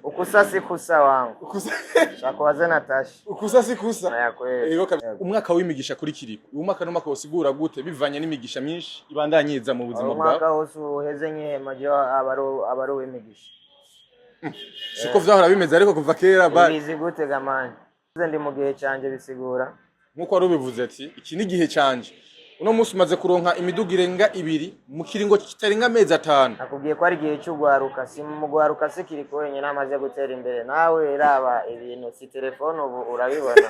Ukusa si kusa wangu. Ukusa Shakubaze Natasha. Ukusa si kusa. Naya kweli. Umwaka w'imigisha kuri Kiriko. Umwaka n'umwaka wosigura gute bivanye n'imigisha myinshi ibandanyiza mu buzima bwawe. Umwaka wose uheze nk'ihema ryo abaro w'imigisha. Siko vyahora bimeze ariko kuva kera bizi gute gamani. Ndi mu gihe canje bisigura. Nkuko wari ubivuze ati iki ni gihe canje. Uno musi umaze kuronka imiduga irenga 2 mu kiringo kitarenga amezi 5. Nakubwiye ko ari gihe cy'ugwaruka, si mu gwaruka se Kiriko wenyine amaze gutera imbere. Nawe raba ibintu si telefone ubu urabibona.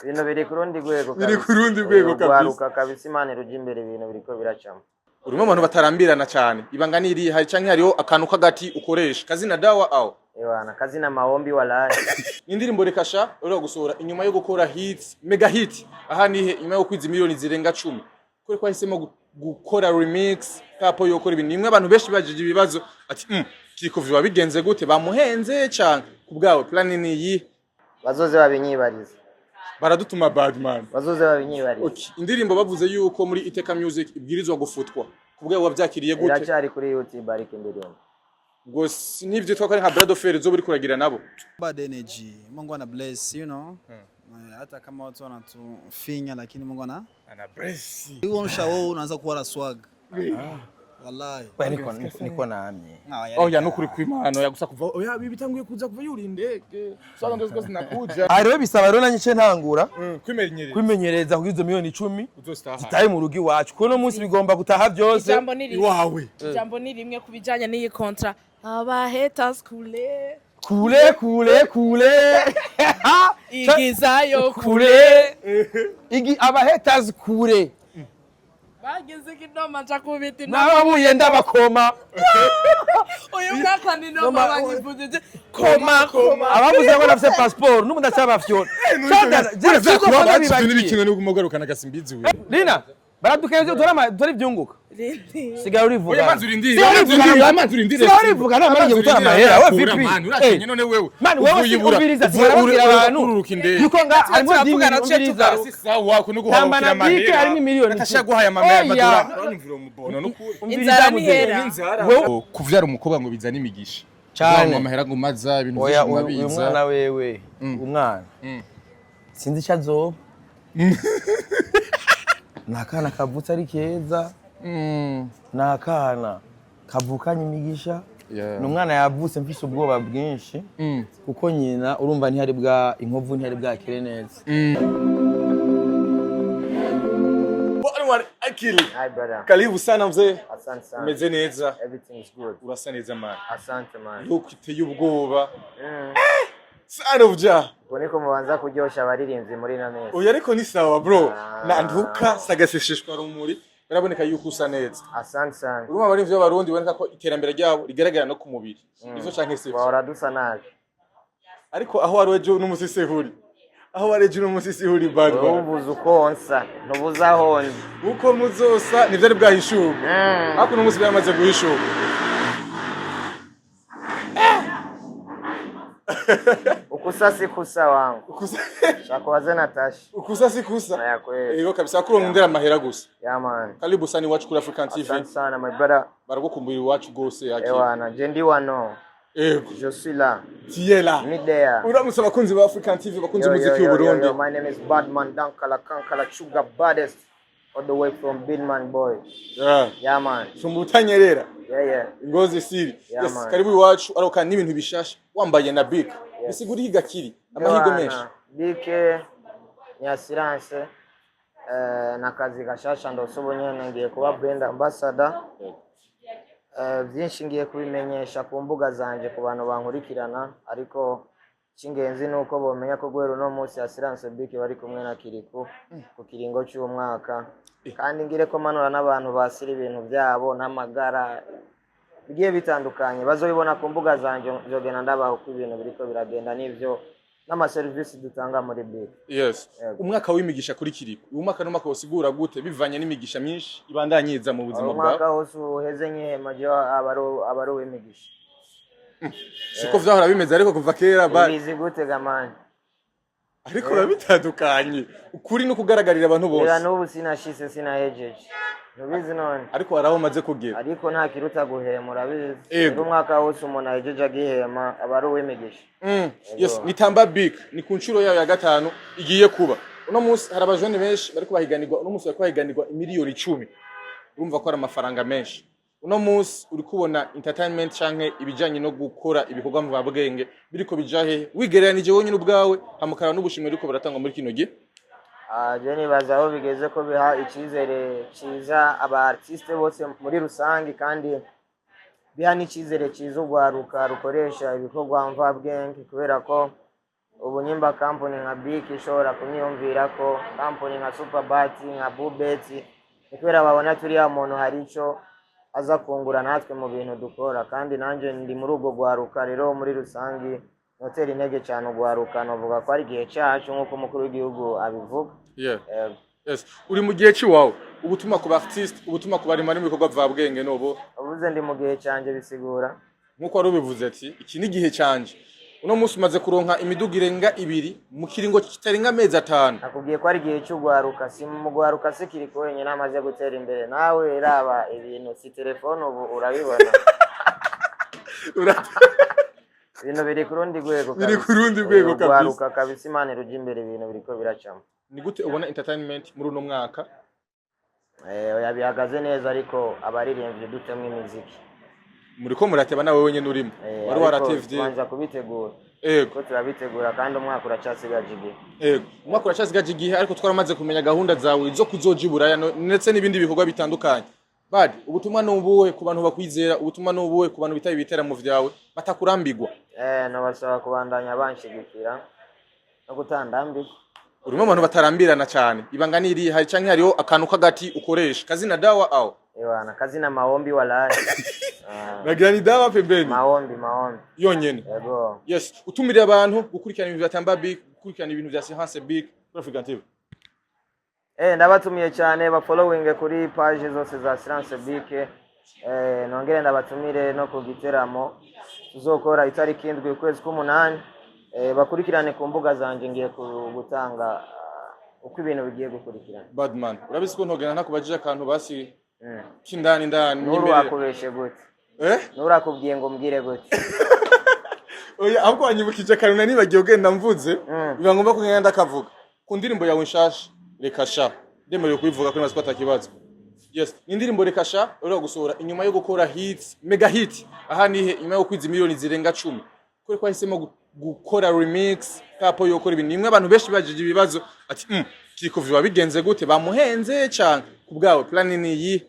Ibintu biri kurundi gwego kabisa. Biri kurundi gwego kabisa. Gwaruka kabisa Imana ruji imbere ibintu biriko biracamo. Urimo abantu batarambirana cyane. Ibanga niri hari canke hariho akantu kagati ukoresha. Kazina dawa aho. Ewana kazina maombi walahi. Indirimbo rekasha uri gusura inyuma yo gukora hits, mega hit. Aha nihe inyuma yo kwiza miliyoni zirenga 10. Kuri kwa hisemo gukora remix, kapo yo gukora ibintu. Nimwe abantu benshi bajije ibibazo ati Kiriko viba bigenze gute bamuhenze cyane. Kubgawe plan ni yi bazoze babinyibariza. Baradutuma Badman. Bazoze babinyibariza. Okay, indirimbo bavuze yuko muri Iteka Music ibwirizwa gufutwa. Kubgawe wavyakiriye gute? Iracyari kuri YouTube ariko indirimbo. Gose nivyo twakari nka Brad Offer zo buri kuragira nabo. Bad energy. Mungu ana bless, you know. Hata kama watu wanatufinya lakini Mungu ana bless. Wewe unshawo unaanza kuwa swag. Wallahi. Niko naamye. Oya nukuri kw'Imana yagusa kuva oya bibitanguye kuza kuva yuri ndege. Sasa ndo zikoze nakuja. Rero bisaba rero nanye ntangura. Kwimenyereza kugira izo miliyoni 10 zitaye mu rugi wacu. Kuno munsi bigomba gutaha byose. Iwawe. Jambo ni rimwe kubijanye n'iyi contract. Aba haters kule. Igizayo kule. Aba haters kule. Bageze kidoma nja kubita nababuye ndabakoma. Uyu mwaka ni no babanyivuje koma. Abavuze ngo nafise passport n'umuntu acabafyona. N'ibikino n'uguma ugarukana gasimbizi we. Lina baradukeye dore ivyunguka. Sigara urivuga. Oya manzuri ndire. Sigara urivuga nta mari gutora amahera we vipi. Urakenye none wewe. Man wewe ubiriza sigara babwira abantu. Yuko nga harimo dini ubiriza. Sawa ko nuguhawukira amahera. Harimo miliyoni. Akashaguhaye amahera madura. Uranyumvira umubono n'ukuri. Inzara nihera. Wewe kuvyara umukobwa ngo bizana imigisha. Cyane amahera gumaza ibintu byinshi mubiza. Umwana wewe. Umwana. Sinzi cyazo. Nakana kavutse ari keza. Nakana kavukanye imigisha. Numwana yavutse mfise ubwoba bwinshi kuko nyina urumva ntihari bwa inkovu ntihari bwa kire neza. Bwana Akili. Hi brother. Karibu sana mzee. Asante sana. Umeze neza. Everything is good. Urasa neza man. Asante man. Ukiteye ubwoba. Sana uja. Boniko mubanza kuryosha abaririnzi muri na neza. Oya ariko ni sawa bro. Nanduka sagasesheshwa rumuri. Biraboneka yuko usa neza. Asante sana. Urumva bari ivyo barundi boneka ko iterambere ryabo rigaragara no ku mubiri. Ivyo canke se. Wahora dusa nabi. Ariko aho warejo n'umusisihuri. Aho warejo n'umusisihuri bad boy. Ubuza ukonsa, nubuza hondi. Uko muzosa nivyo ari bwahishuka. Ariko n'umusi byamaze guhishuka. Ukusa si kusa wangu. Ukusa. Shakubaze Natasha. Ukusa si kusa. Naya kweli. Ego kabisa kurondera amahera gusa. Yeah man. Karibu sana iwacu kuri African TV. Asante sana my brother. Baragukumbira iwacu gose yake. Ewana, jendi wano. Ego. Je suis là. Tiela. Midea. Uramutse abakunzi ba African TV bakunzi muziki w'u Burundi. My name is Badman Dankala Kankala Sugar Baddest. All the way from Bidman boy. Yeah man. Shumbutanyerera. Yeah. Ngozi siri. Yeah, Yes, man. karibu iwacu aroka n'ibintu bishasha wambaye na Big. Bisigura higakiri amahigo menshi. Big ni assurance na kazi gashasha ndo sobonyene ngiye kuba brand ambassador. Byinshi ngiye kubimenyesha ku mbuga zanje ku bantu bankurikirana ariko kingenzi nuko bomenya ko gwero no munsi assurance Big bari kumwe na Kiriko ku kiringo cy'umwaka kandi ngire ko manura n'abantu basira ibintu byabo n'amagara bigiye bitandukanye bazobibona ku mbuga zanje jogena ndabaho ku ibintu biriko biragenda n'ivyo n'ama service dutanga muri Big. Yes. Umwaka w'imigisha kuri Kiriko. Umwaka n'umwaka wosigura gute bivanye n'imigisha myinshi ibandanyiza mu buzima bwawe. Umwaka wose uheze nk'ihema ryo abaro w'imigisha. Siko vyahora bimeze ariko kuva kera bizi gute gamani. Ariko bitandukanye. Ukuri no kugaragarira abantu bose. Era n'ubu sinashise sinahejeje. nubizi none ariko haraho maze kugera ariko nta kiruta guhema urabizi Ego. umwaka wose umuntu ahejeje agihema aba ari uw'imigisha yes ni Tamba Big ni ku nshuro yayo ya gatanu igiye kuba uno munsi hari abajene benshi bari kubahiganirwa uno munsi bari kubahiganirwa miliyoni 10 urumva ko ari amafaranga menshi uno munsi uri kubona entertainment canke ibijanye no gukora ibikorwa mu babwenge biriko bijahe wigereranije wonyine ubwawe hamukara n'ubushimwe ariko baratangwa muri kino gihe je nibaza aho bigeze ko biha icyizere cyiza aba artiste bose muri rusange kandi biha n'icyizere cyiza urwaruka rukoresha ibikorwa mvabwenge kubera ko ubu nyimba company nka Big ishobora kumwiyumvira ko company nka Superbat nka Bubet kubera babona turi ya muntu hari ico aza kungura natwe mu bintu dukora kandi nanje ndi muri ubwo gwaruka rero muri rusangi notera intege cyane ugwaruka novuga ko ari gihe cyacu nkuko umukuru w'igihugu abivuga yes uri mu gihe ci wawe ubutuma ku artiste ubutuma ku bari muri bikorwa vabwenge nobo uvuze ndi mu gihe cyanje bisigura nkuko wari ubivuze ati iki ni gihe cyanje uno munsi umaze kuronka imiduga irenga 2 mu kiringo kitarenga amezi 5 nakubwiye ko ari gihe cy'ugwaruka si mu gwaruka sikiri ko wenyine amaze gutera imbere nawe raba ibintu si telefone ubu urabibona ibintu biri kurundi rwego gwaruka kabisa imana ruji imbere ibintu biriko biracamo ni gute ubona entertainment muri uno mwaka yabihagaze neza ariko abaririmbye dutemwe imiziki muriko murateba nawe wenyine urimo wari waratevye banza kubitegura ko turabitegura kandi umwaka uracyasigaje igihe umwaka uracyasigaje igihe ariko twaramaze kumenya gahunda zawe zo kuzoja iburaya ndetse n'ibindi bikorwa bitandukanye badi ubutumwa nubuhe ku bantu bakwizera ubutumwa nubuhe ku bantu bitaye ibiteramo vyawe batakurambirwa no basaba kubandanya banshigikira no gutandambirwa urimo abantu batarambirana cyane ibanga niri hari canke hariho akantu kagati ukoresha kazina dawa au ewana kazina maombi wala nagira ni dawa pembeni maombi yonyene yego yes utumire abantu gukurikirana ibintu bya Tamba Big gukurikirana ibintu bya Science Big African TV ndabatumiye cyane ba following kuri page zose za Science Big nongere ndabatumire no ku giteramo tuzokora itariki 7 ukwezi k'umunani bakurikirane ku mbuga zanje ngiye gutanga uko ibintu bigiye gukurikirana Badman urabizi ko ntogena ntakubajije akantu basi kindani nuru akubeshe gute nuru akubwiye ngo mbwire gute oya ahubwo anyibukije karuna nibagiye ugenda mvuze biba ngomba kugenda ndakavuga ku ndirimbo yawe nshasha reka sha ndemerewe kubivuga ko nazo kwatakibazo yes indirimbo reka sha uri gusohora inyuma yo gukora hits mega hit aha nihe inyuma yo kwiza miliyoni zirenga 10 kuri kwa hisemo gukora remix kapo yo gukora ibintu nimwe abantu benshi bajije ibibazo ati kiko viba bigenze gute bamuhenze cyane kubgawe plan ni yi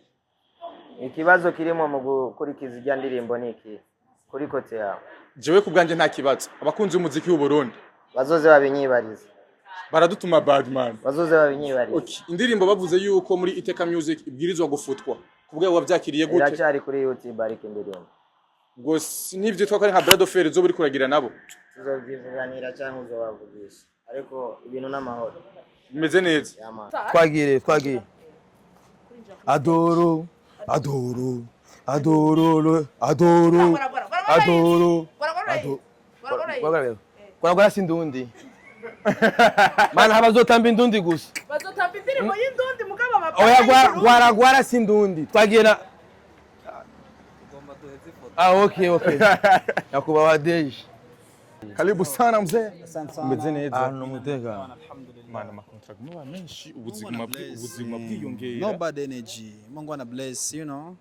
ikibazo kirimo mu gukurikiza ijya ndirimbo niki kuri kote yawe jewe kubganje nta kibazo abakunzi umuziki w'u Burundi bazoze babinyibariza baradutuma Badman bazoze babinyibariza okay indirimbo bavuze yuko muri Iteka Music ibwirizwa gufutwa kubgawe wavyakiriye gute iracyari kuri YouTube ariko indirimbo ngo nivyo twakari nka Brado Fair zo buri kuragira nabo tuzovyivuganira cyangwa uzobavugisha ariko ibintu n'amahoro bimeze neza twagiye adoro Gwara sindundi mana habazotamba indundi gusa bazotamba indirimbo y'indundi mugaba mababa oya gwara sindundi twagiye na okay nakubawa deji karibu sana mzee Mbeze neza n'umutekano mana makontract muba menshi ubuzima bwiyongera no bad energy Mungu ana bless you know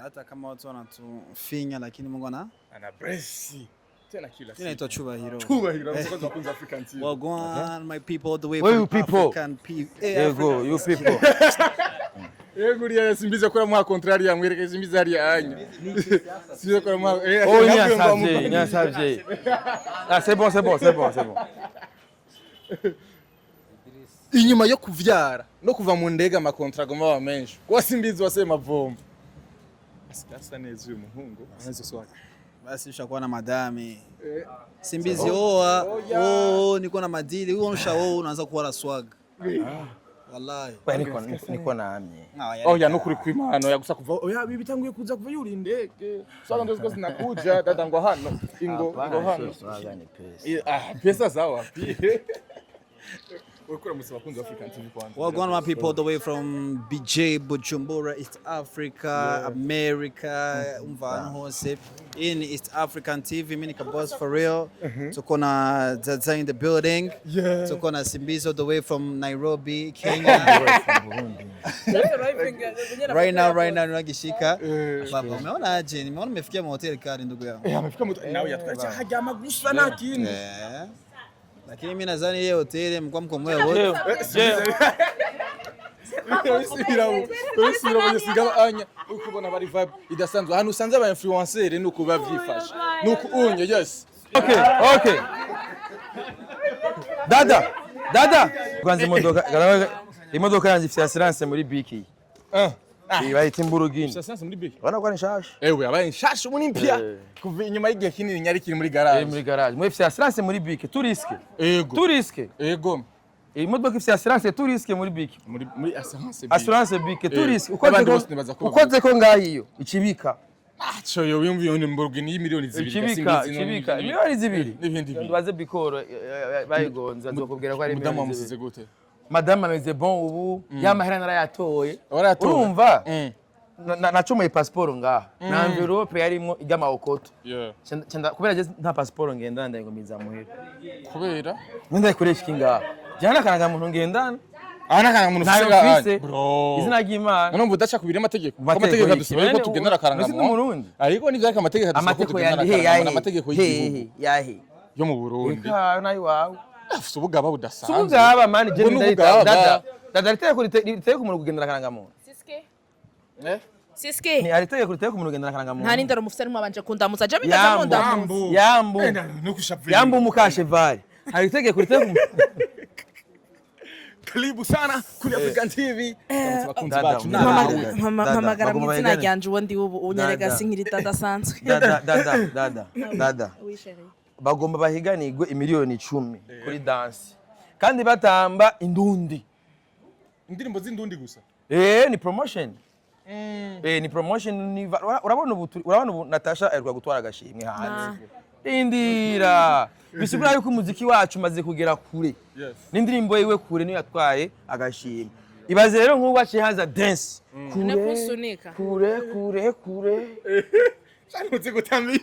hata kama watu wanatufinya lakini Mungu ana bless tena kila siku inaitwa chubahiro msokozi wa Kunza African TV wagwan my people the way Where from you people? African people you people Guriya simbize kora mu contraire ya mwereke simbize hari anya sibize kora mu nyasavye c'est bon inyuma yo kuvyara no kuva mu ndege amakontra goma menshi kwa simbizi wasema vomba asikasa neza uyu muhungu anzo swaka basi ushakuwa na madami simbizi niko na madili wewe unaanza kuwa la swag wallahi niko namye ya nukuri kwimano yagusa kuva oya bibitanguye kuza kuva yuri ndege swaga ndozi ko zinakuja dada ngo hano ingo hano swaga ni pesa pesa sawa ukora musi bakunze African TV kwanza. Well, going my people all the way from BJ, Bujumbura, East Africa, America, umvano hose. In East African TV, Minika Boss for real. Tuko na Zaza in the building. Tuko na Simbizo all the way from Nairobi, Kenya. Right now, nagishika. Baba, umeona aje? Nimeona umefikia mahoteli kali ndugu yangu. Amefika nawe yatwacha haja magusa na kini. Lakini mimi nadhani ile hoteli mko mkomoa wote. Usubira mu sigaba anya ukubona bari vibe idasanzwe hano usanze aba influencer nuko bavyifasha nuko unyo yes. Okay. Dada kwanza imodoka yanjye ifite assurance muri BK. Bayita imburugini. Assurance muri BK. Bana kwa nshasha. Ewe abaye nshasha ubu nimpya kuva inyuma y'igihe kinini nyari kiri muri garage. Muri garage. Mu ifite assurance muri BK turiske. Ego. Imodoka ifite assurance turiske muri BK. Muri assurance BK. Assurance BK turiske ukoze ko ngahiyo ikibika. Acho yo wimviye ni mburugini y'imiliyoni 2 ikibika miliyoni 2 n'ibindi baze bikoro bayigonza nzokubwira ko ari mudamu amusize gute. Madame ameze bon ubu yamahera narayatoye urumva nacomoye passport ngaha na envelope yarimo ijya okoto kubera je nta passport ngendana ndayengo mizamuhera kubera ndayikoresha kingaha jana kananga muntu ngendana kananga muntu ufise bro izina ry'Imana none udaca kubira amategeko adusaba ko tugendera karanga muntu ariko ni vyaka amategeko adusaba ko tugendera amategeko y'igihugu yahe yo mu Burundi nayi wawe afite ubugaba budasanzwe ubugaba mani je dada riteye ku muntu kugendera karanga muntu Siske ni ariteye kuriteye ku muntu kugendera karanga muntu nta nindaro mufite arimo abanje kundamutsa je bigaza mu ndamu yambu mukashevari ariteye kuriteye ku Karibu sana kuri African TV. Bakunzi bacu mpamagara mu izina ryanje ubundi ubu unyerega sinkiri dadasanzwe. Dada. Bagomba bahiganirwe imiliyoni 10 kuri dance. Kandi batamba indundi. Indirimbo z'indundi gusa. Ni promotion. Ni promotion urabona Natasha aheruka gutwara agashimwe hanze. Indira bisubira yuko umuziki wacu maze kugera kure n'indirimbo yiwe kure niyo yatwaye agashimwe ibaze rero nk'ubu baciye haza dance kure cyane gutambiyo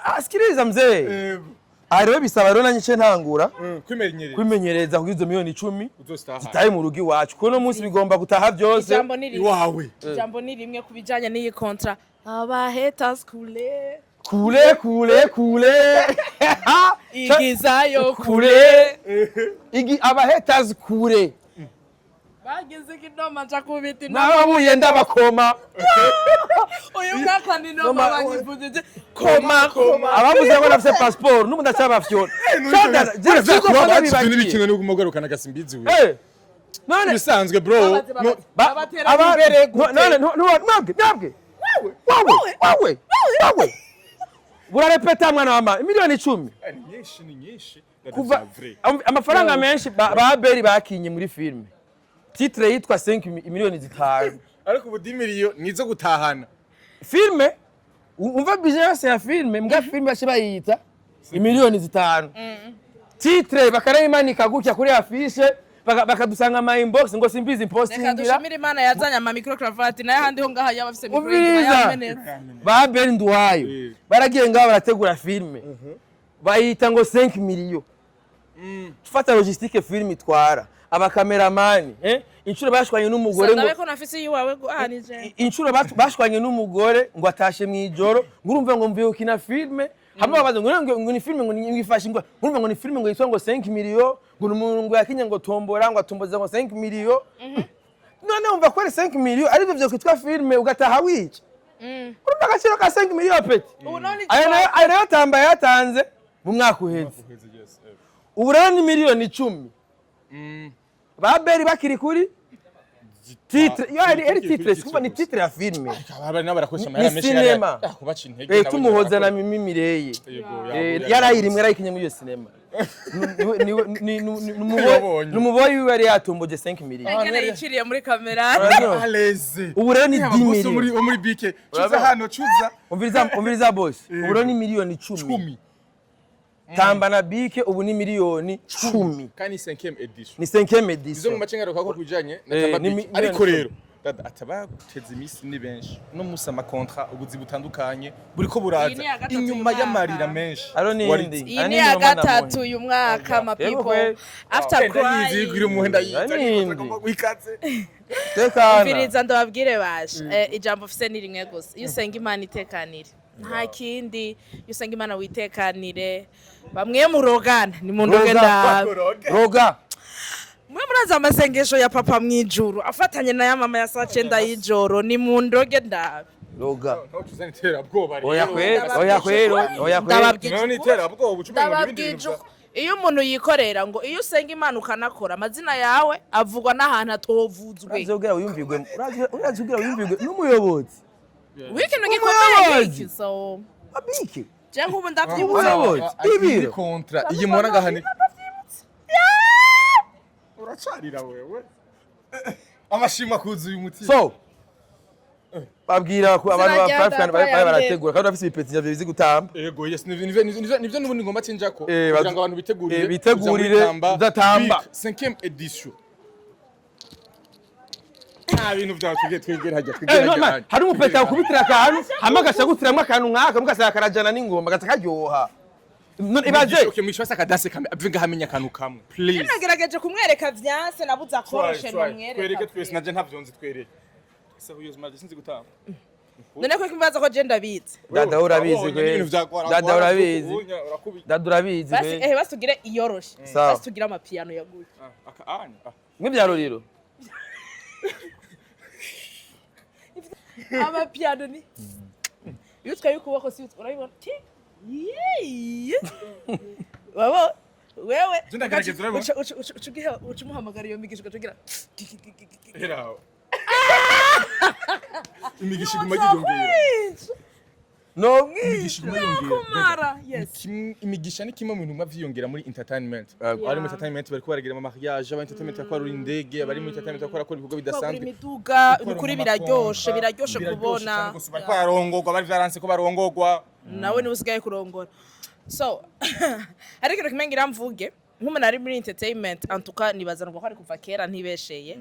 asikiriza mzee ariwe bisaba rero nanyice ntangura kwimenyereza kugizo miliyoni 10 zitaye mu rugi wacu kuno munsi bigomba gutaha byose iwawe jambo ni rimwe kubijanye n'iyi contract aba haters kule igizayo kure aba haters kure bageze kidoma cha kubiti nababuye ndabakoma uyu mwaka ni noma banyivuje koma abavuze ngo nafise passport n'umuntu acabafyona cyanda je siko fana bibagiye n'ibikino no gumogarukana gasimbizi we none bisanzwe bro ababere none ntabwe wawe burarepeta mwana wama miliyoni 10 ni nyinshi kuva amafaranga menshi baberi bakinye muri filme titre yitwa 5 miliyoni 5 ariko ubu 10 miliyoni nizo gutahana filme umva business ya filme mga filme bache bayita miliyoni 5 titre bakarayimanika gutya kuri afishe bakadusanga ma inbox ngo simbizi postingira dushimira Imana yazanye ama micro cravat naye handi ho ngaha yabafise micro yamenetse baberi ndwayo baragiye ngaho barategura filme bayita ngo 5 miliyoni tufata logistique filme itwara abakameramani inshuro bashwanye n'umugore ngo ndabeko nafise yiwawe guhanije inshuro bashwanye n'umugore ngo atashe mwijoro ngurumva ngo mvuye ukina filme hamwe babaza ngo ni filme ngo ngifashe ngo ngurumva ngo ni filme ngo yitwa ngo 5 miliyoni ngo umuntu ngo yakinye ngo tombora ngo atomboza ngo 5 miliyoni none umva ko 5 miliyoni ari byo kwitwa filme ugataha wica urumva agaciro ka 5 miliyoni peti ayo nayo tamba yatanze mu mwaka uheze ubu rero ni miliyoni 10 baberi bakiri kuri titre ari titre sikuba ni titre ya filme abari n'abarakoresha amahera menshi kubaca intege tumuhoza na Mimi Mireye yarayirimwe arayikinye muri iyo cinema numuboyi wiwe yari yatumboje 5 miliyoni ngene yiciriye muri kamera aleze ubu rero ni 10 miliyoni muri BK cuza hano cuza umviriza boss ubu rero ni miliyoni 10 Tamba na Bike ubu ni miliyoni 10 kandi 5e edition ni 5e izo edition mu macengero kako kujanye na Eh, Tamba ni Beach. Ariko rero dada atabaguteza imisi ni benshi no musa amakontra ubuzi butandukanye buriko Iyi buraza ni iya gatatu inyuma y'umwaka. y'amarira menshi aro ni Wari- indi iyi ni ya gatatu uyu mwaka ma Yego people kwe. after yizi kuri crying umuhenda Nindi. wikaze tekana mviriza ndababwire bashe ijambo ufise ni rimwe gusa iyo usenga imana itekanire nta kindi iyo usenga imana witekanire bamwe murogana ni mu ndoge ndawe roga mwe muraza amasengesho ya papa mwijuru afatanye na ya mama ya saa 9 y'ijoro ni mu ndoge ndawe roga ntaho tuzana iterabwoba rero oya kwero oya kwero oya kwero Ndababwira naho ni iterabwoba ucumengo n'ibindi bintu ndababwije iyo umuntu yikorera ngo iyo usenga imana ukanakora amazina yawe avugwa n'ahantu atovuzwe urazigira wiyumvigwe urazigira wiyumvigwe n'umuyobozi w'ikintu gikomeye iki so Bike je nk'ubu ndavyibutse Umuyobozi. Ibiro. kontra iyi mubona ngahani uracarira wewe amashimwa kuzuye umutima so babwira ko abantu ba Ziragenda, African bari bayambere. barategura kandi bafite ibipeti navyo bizi gutamba Ego yes nivyo nubundi ngomba cinjako Eh, kugira ngo abantu bitegurire bitegurire udatamba. 5e edition nta bintu byawe twigera hajya hari umupeta ukubitira akantu hama agashagutiramwo akantu nk'aka mugasanga karajana n'ingoma gasa karyoha ibaze okay mwishwasa kadase kamwe avinga hamenya akantu kamwe please nagerageje kumwereka vyanse nabuze akoroshe twereke numwereka twese naje ntavyonze twereke ese uyoze maze sinzi gutamba none ko kimbaza ko je ndabizi dada urabizi kwe dada urabizi dada urabizi basi kwe basugire iyoroshe Sawa. basugire amapiano yaguye nk'ivyaro rero amapiano ni iyo utwaye ukuboko si urabibona ti yeee wabo wewe Je ndagerageza urabibona? ucumuhamagara iyo migisha ugacugira Heraho. Imigisha iguma yiyongera. no Imigisha iguma yiyongera. kumara yes Imigisha ni kimwe mu bintu vyiyongera muri entertainment. Yego. Ari muri entertainment bariko baragira ama mariage, aba entertainment bakora indege, bari muri entertainment bakora ibikorwa kwagura bidasanzwe. imiduga ukuri biraryoshe kubona Bari barongorwa bari vyaranse ko barongorwa. nawe niwe usigaye kurongora so ariko ikintu kimwe ngira mvuge nk'umuntu ari muri entertainment antuka nibazana ngo ko ari kuva kera ntibesheye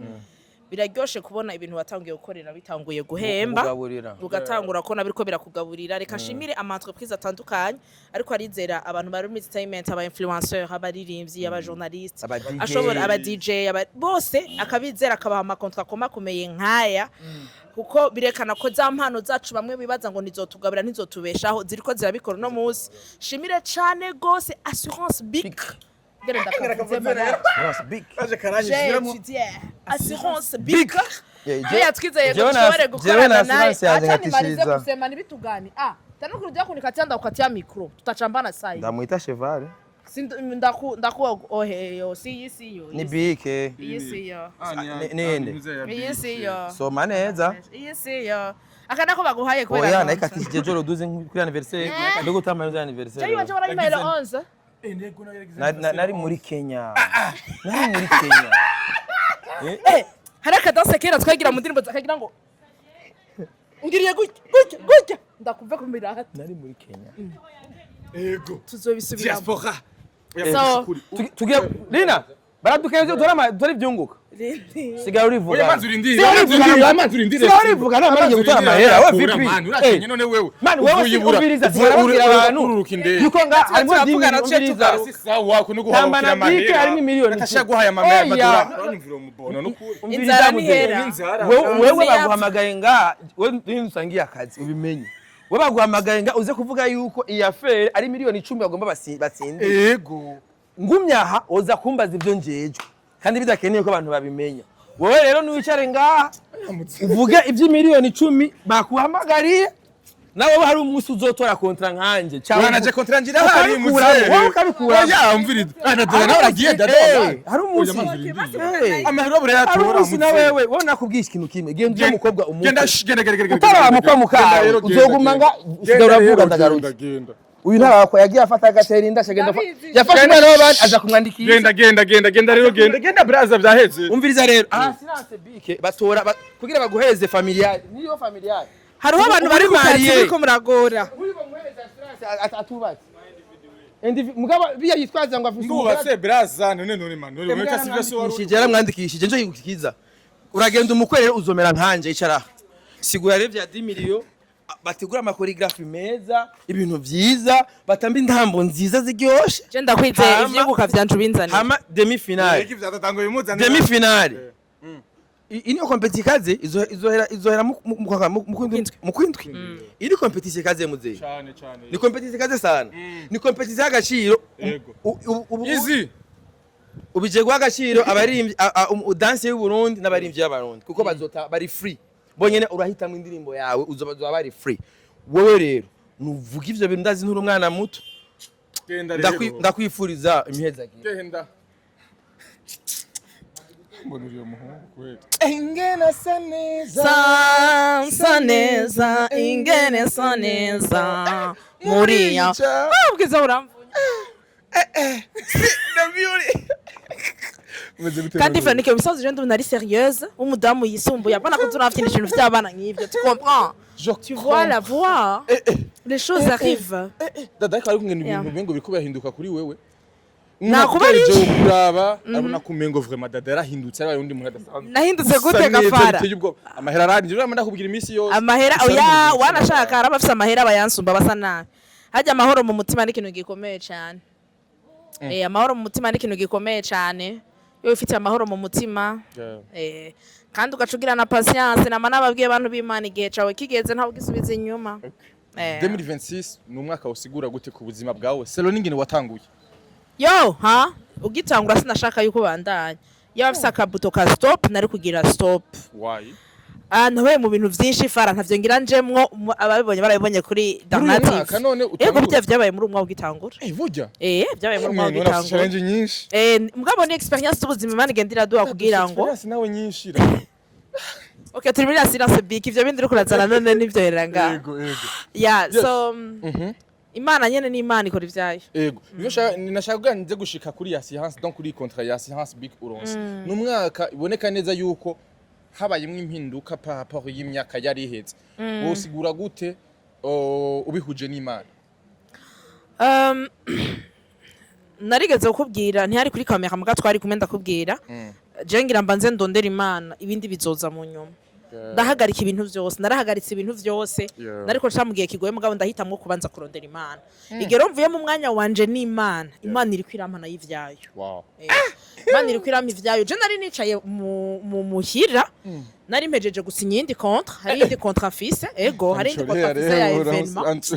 biraryoshe kubona ibintu watangiye gukorera bitanguye guhemba kugaburira ugatangura kubona biriko birakugaburira reka nshimire ama-entreprise atandukanye ariko arizera abantu bari muri entertainment aba influenceurs abaririmbyi aba journalistes Aba DJ. ashobora aba DJ bose akabizera akabaha amakontra akomakomeye nkaya kuko birekana ko za mpano zacu bamwe bibaza ngo nizotugabira ntizotubeshaho ziriko zirabikora no munsi shimire cane gose assurance big Gere ndakavuze mara Yes, big Aje karanye J'ai shiramo. étudié assurance big Yeah, Je yatwizeye jewe na- dushobore jewe gukorana na naye assurance yanjye acha nimalize ngatishiriza. kusema nibitugani tano kurudia kunikatia ndakukatia mikro tutachambana sai ndamwita cheval oheyo siyo ni bike iyi siyo ninde iyi siyo soma neza iyi siyo akana ko baguhaye kubera oya nayikatishije joro 12 kuri anniversaire ndo gutama yo Jari anniversaire wanje wara email 11 nari muri Kenya nari muri Kenya hari akadanse kera twagira mu ndirimbo zakagira ngo ngiriye gutya ndakuve kumira hati nari muri Kenya Ego. tuzobisubiramo Diaspora. So- tugiye Lina baradukeneye dore ibyunguka sigara urivuga Oya manzi urindire. Sigara urivuga Manzi urindire. sigara urivuga nta mari gutora amahera we vipi Urakenye none wewe. man wewe sikubiriza sigara abantu ururuka indege. yuko nga harimo turavugana, dimi ubiriza Si sawa kuno guhaha Tamba na Bike harimo miliyoni Atashaguhaye amahera Oya. madura. Uranyumvira umubono nukuri. Inzara umviriza ntihera. Inzara. wewe Nzi baguhamagaye nga wewe ndusangiye akazi ubimenye wewe baguhamagaye nga uze kuvuga yuko iyi affaire ari miliyoni 10 bagomba batsinde Ego. ngumyaha uza kumbaza ibyo njejwe kandi bidakeneye ko abantu babimenya wowe rero niwicare ngaha uvuge iby'imiliyoni 10 bakuhamagariye nawe hari umunsi uzotora kontra nkanje Uranaje kontra ngira hari wowe ukabikura Oya umviriza. Anadora nawe uragiye dada. hari umunsi Amahera bure hari yatora. umunsi na wewe nakubwiye ikintu kimwe genda uje umukobwa Genda umukwe utaramuka mukawe uzoguma nga usigara uravuga ndagarutse Genda. uyu ntabako yagiye afata agatera inda agenda yafashe umwana w'abandi aza kumwandikira Genda rero genda braza vyaheze. umviriza rero silence bike batora kugira baguheze familiar niyo familiar hariho abantu bari ku kazi Mariye. biriko muragora uri bamuheze silence atubatse mugabo biya yitwaza ngo afise ndubatse braza none man none kasivyo so warukije yaramwandikishije nje yigukiza uragenda umukwerere uzomera nkanje icara sigura revya 10 million bategura amakoreography meza ibintu vyiza batamba intambo nziza ziryoshe je ndakwizeye ivyibuka vyanje ubinzane hama demi finale demi finale ini competition kaze izohera mu kwindwi ini competition kaze muzeyi cyane ni competition kaze sana ni competition y'agaciro easy ubijegwa agaciro abarimvyi dance y'u Burundi n'abarimvyi y'abarundi kuko bazota bari free bonyene urahitamo indirimbo yawe uzoba bari free wowe rero nuvuga ivyo bintu ndazi nturi umwana muto ndakwifuriza imihezagiro genda mbona uriyo muhungu kweli ingene saneza ingene saneza muriya ubwiza uramvunya kandi Franike bisoze je ndumva ari sérieuse umudamu yisumbuye abana ko tunafite ibintu by'abana nk'ivyo tu comprends tu vois la voix les choses arrivent dada ko ari kumwe n'ibintu bingo biriko bihinduka kuri wewe nakubarije kuraba aruna kumengo vraiment dada yarahindutse ari undi muntu adasanzwe nahindutse gute gafara amahera aranje rero ndakubwira imisi yose amahera oya wanashaka arabafise amahera bayansumba basa nabi hajya amahoro mu mutima ni ikintu gikomeye cyane amahoro mu mutima ni ikintu gikomeye cyane iyo ufite amahoro mu mutima kandi ugacugira na patience nama nababwiye abantu b'Imana igihe cawe kigeze ntawe gisubiza inyuma 2026 ni umwaka usigura gute ku buzima bwawe selo ningene watanguye yo ugitangura sinashaka yuko bandanya iyo afise akabuto ka stop nari kugira stop why nawe mu bintu vyinshi fara ntavyo ngira njemwo ababibonye barabibonye kuri Darnative yego bijya vyabaye muri umwa ugitangura burya vyabaye muri umwa ugitangura challenge nyinshi mugabo ni experience tubuzima Imana igendira duha kugira ngo experience nawe nyinshi okay turi muri silence big ivyo bindi uri kurazana none nivyo heranga yego so Imana nyene ni Imana ikora ivyayo yego nashaka kuganze gushika kuri ya science donc kuri contrat ya science big uronse numwaka iboneka neza yuko habayimwe impinduka par rapport y'imyaka yari iheze wosigura gute ubihuje n'Imana narigeze kukubwira ntihari kuri kamera muga twari kumwe ndakubwira je ngira mbanze ndondera Imana ibindi bizoza mu nyuma ndahagarika ibintu vyose narahagaritse ibintu vyose nariko nshamugiye kigoye mugabo ndahitamwe kubanza kurondera Imana igero mvuye mu mwanya wanje n'Imana Imana iri kwiramana y'ivyayo Imana iri kwirama ivyayo je nari nicaye mu muhira nari mpejeje gusinya indi contrat hari indi contrat fise hari indi contrat fise ya evenement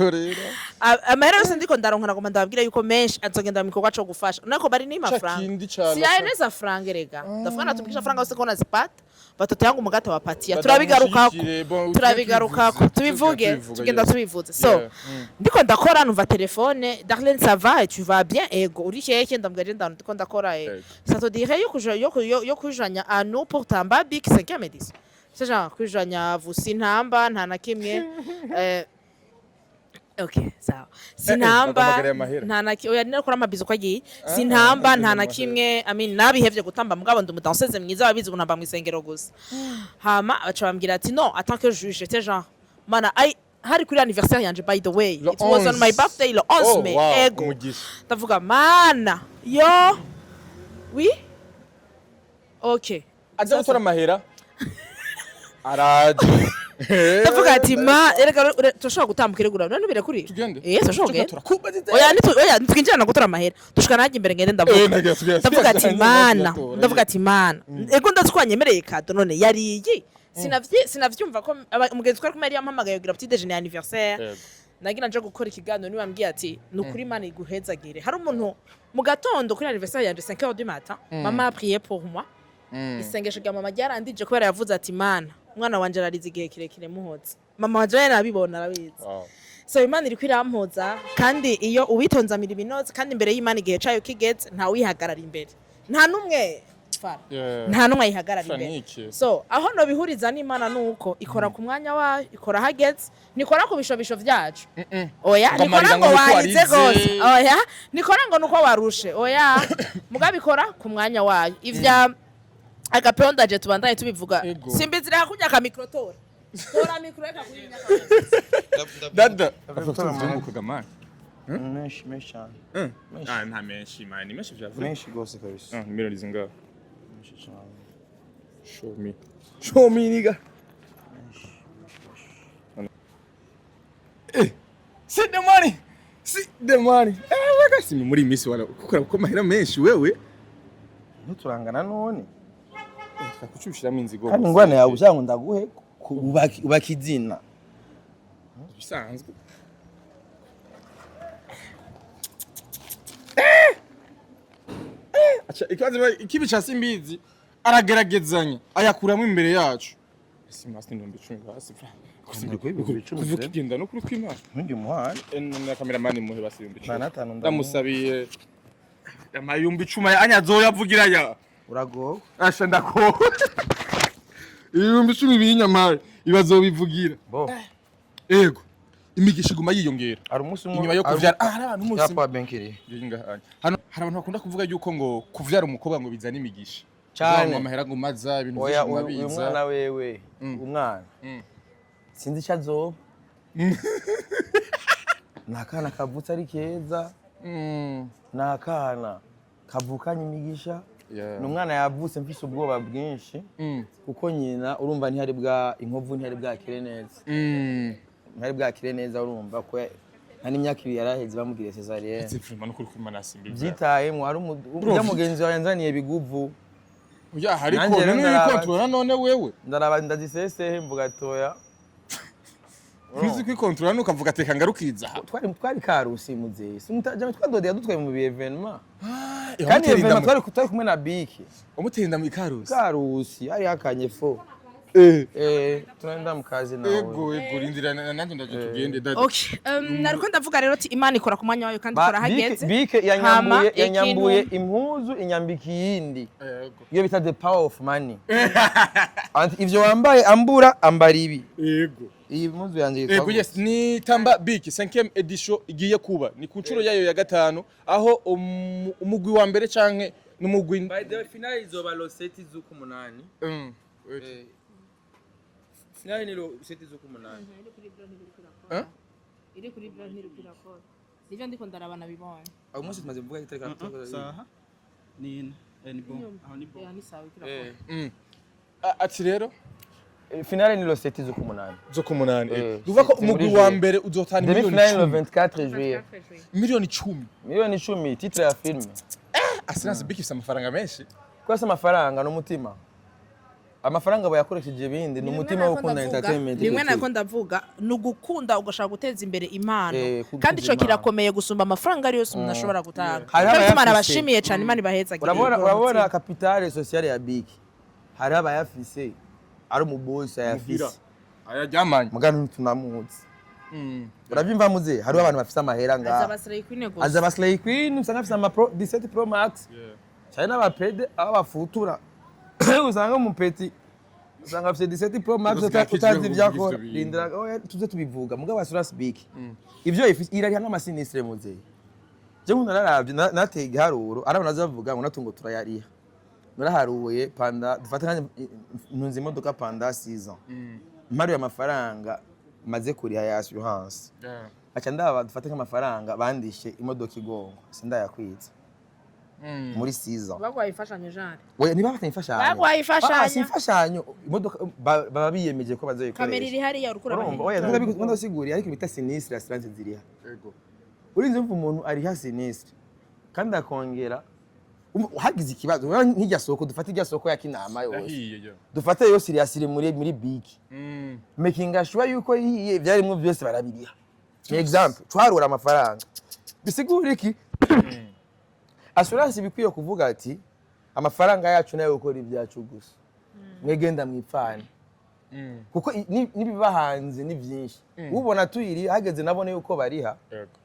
amahera yose ndiko ndaronka nagomba ndababwira yuko menshi azogenda mu gikorwa co gufasha nako bari ni mafaranga si ya neza franga rega ndavuga natubikisha franga yose ko nazipata batotanga umugata wa patia turabigarukako tubivuge tugenda tubivuze so ndiko ndakora numva telefone Darlene ça va et tu vas bien ego uri keke ndambwira ndiko ndakora ça te dirait yo kujanya à nous pour tamba big 5e édition c'est genre kujanya vusi ntamba nta na kimwe okay sawa sinamba nta na oya ninakora amabizo kwagiye sinamba nta na kimwe nabihevye gutamba mugabo ndumudanseze mwiza babizi kunamba mu isengero gusa hama aca bambwira ati non en tant que juge c'était genre mana hari kuri anniversaire yanje by the way it was on my birthday le 11 mai ego ndavuga mana yo oui okay aje gutora amahera araje ndavuga ati erega turashobora gutambukira gura none bire kuri turashobora oya nitwinjirana gutora amahera dushika najye imbere ngende ndavuga ati mana ego ndatwanyemereye kado none yariye sinavyumva ko umugenzi twari kumari yampamagaye kugira petit déjeuner anniversaire nagira nje gukora ikiganiro niwe ambwiye ati nukuri Imana iguhezagire hari umuntu mu gatondo kuri anniversaire yanje 5h du matin mama a prié pour moi isengesho rya mama ryarandije kubera yavuze ati mana umwana wanje ararize igihe kirekire muhoza mama wanje nabibona arabizi so Imana iri kwirampoza kandi iyo uwitonzamira ibinoze kandi imbere y'Imana igihe cayo kigeze nta wihagarara imbere nta numwe nta numwe yihagarara imbere so aho no bihuriza n'Imana nuko ikora ku mwanya wayo ikora hageze nikora ku bishobisho vyacu oya nikora ngo warize gose oya nikora ngo nuko warushe oya mugabikora ku mwanya wayo ivya agapeonda je tubandanye tubivuga simbizira kunya ka microtora tora micro eka kuyinya dada avuga man menshi cyane nta menshi man ni menshi vyavuye menshi gose kabisa miliyoni zingahe menshi cyane show me nigga see the money wakasimi muri misi wala kukora ko mahera menshi wewe ntuturangana none kucushira mu inzigo kandi ngwane yawe ujango ndaguhe ubakizina bisanzwe ikibi cha Simbizi arageragezanya ayakuramo imbere yacu simasi ndombe 10 hasi kuvuga kigenda no kuri kwimana ntundi muhari na cameraman muhe basi 10 ndamusabiye amayumbi 10 anyazoyavugira ya urago asha ndako ibihumbi 10 binyama ibazo bivugira ego imigisha iguma yiyongera ari umunsi umwe inyuma yo kuvyara hari abantu umunsi yapa benkiri hano hari abantu bakunda kuvuga yuko ngo kuvyara umukobwa ngo bizana imigisha cyane amahera gumaza ibintu oya byinshi uyu mwana wewe umwana sinzi icyo azoba nakana kavutse ari keza nakana kavukanye imigisha n'umwana yavutse mfise ubwoba bwinshi kuko nyina urumva ntihari bwa inkovu ntihari bwakire neza ntihari bwakire neza urumva ko nta n'imyaka ibiri yaraheze bamugiriye cesarienne byitayemo hari umugenzi wawe yanzaniye biguvu ya hariko none kontrola none wewe ndaraba ndazisesehe mvuga toya Ntuzi kwikontrola nuko avuga teka ngarukiza twari karusi muzeyi simutaje twadodeye dutwaye mu evenement kandi evenement twari kumwe na Biki umutenda mu karusi ari hakanye fo tunaenda mu kazi nawe ego rindira nanjye ndaje tugende dada okay nariko ndavuga rero ati Imana ikora ku mwanya wayo kandi ikora hageze Biki yanyambuye impuzu inyambiki yindi iyo bita the power of money ivyo wambaye ambara ibi ego iyi mpuzu yanje ego yes ni Tamba Biki 5e edition igiye kuba ni ku ncuro yayo ya 5 aho umugwi wa mbere canke n'umugwi by the final izoba lo seti zuku 8 finale ni lo seti zuku 8 iri kuri brand iri kuri raporo nivyo ndiko ndarabana bibonye aho umunsi tumaze mvuga itareka saha ni bon aho ni bon ni sawa kuri raporo ati rero finale ni lo seti zuku 8 zuku 8 duva ko umugwi wa mbere uzotana miliyoni 24 juillet miliyoni 10 miliyoni 10 titre ya film Assurance Biki ifite amafaranga menshi kwasa amafaranga n'umutima amafaranga bayakoresheje ibindi n'umutima wo gukunda entertainment rimwe nako ndavuga nugukunda ugashaka guteza imbere impano kandi ico kirakomeye gusumba amafaranga ari yose umuntu ashobora gutanga kandi Imana bashimiye cyane Imana ibaheza urabona capitale sociale ya Biki hari abayafise ari mu boss ayafise ayajyamanye mugani tunamuzi urabyimva muze hari abantu bafise amahera nga Azaba Slay Queen usanga afise ama Pro 17 Pro Max cyane n'abapede aba bafutura usanga mu peti usanga afise 17 Pro Max utazi byakora rindira tuze tubivuga mugabo Assurance Biki ivyo irari hano amasinistre muze je nkunda naravye nateye igiharuro arabona azavuga ngo natungo turayariha naraharuye panda dufatanye ntunze imodoka panda 6 ans mpari amafaranga maze kuriha ya assurance acha ndaba dufate nk'amafaranga bandishe imodoka igongo sindayakwitsa muri 6 ans bagwayifashanye jane oya niba batanyifashanya bagwayifashanya simfashanyo imodoka baba biyemeje ko bazoyikoresha kamera iri hari ya rukura oya ndabikunda siguri ariko bita sinistre assurance ziriha ego urinze umuntu ariha sinistre kandi akongera hagize ikibazo nk'ijya soko dufate ijya soko ya Kinama yose dufate yose irasire muri Biki making sure yuko yiye byarimwe byose barabiriha ni example twarura amafaranga bisigura iki Assurance bikwiye kuvuga ati amafaranga yacu nayo ukora ibyacu gusa mwegenda mwipfana kuko nibiba hanze ni byinshi ubona tuyiri hageze nabone yuko bariha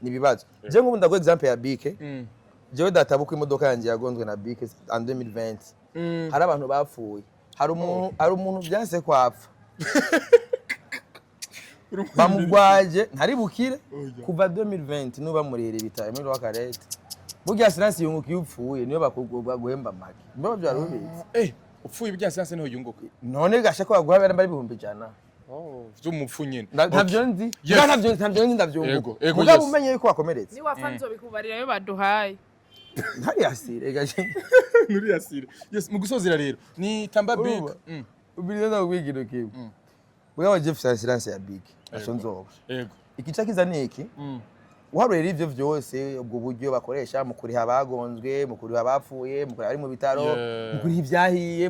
ni bibazo je ngo ndago example ya Biki jewe databuka imodoka yanjye yagonzwe na Biki en 2020 hari abantu bapfuye hari umuntu byanse kwapfa bamugwaje ntari bukire kuva 2020 nuba murere bitaye muri wakarete burya Assurance yunguka yupfuye niyo bakugwa guhemba make mbo byarubize upfuye burya Assurance niho yunguka none gashe ko baguhabera mbari 100 vy'umupfu nyene Ntabyo nzi. Yes. Ntabyo nzi ndavyumva. Ego, ego, Mugabo yes. umenye yuko wakomeretse. ni wafanzo bikubarira yo baduhaye Ntari asire gaje. muri yasire yes mu gusozera rero ni Tamba Big Ubiriza ndakwigira kiwe. Mugabo Jeff Silence ya Big. Acho nzoba. yego Ikica kiza ni iki? Uharurira ivyo vyose ubwo buryo bakoresha mu kuriha abagonzwe, mu kuriha abapfuye, mu kuriha ari mu bitaro, mu kuriha ivyahiye,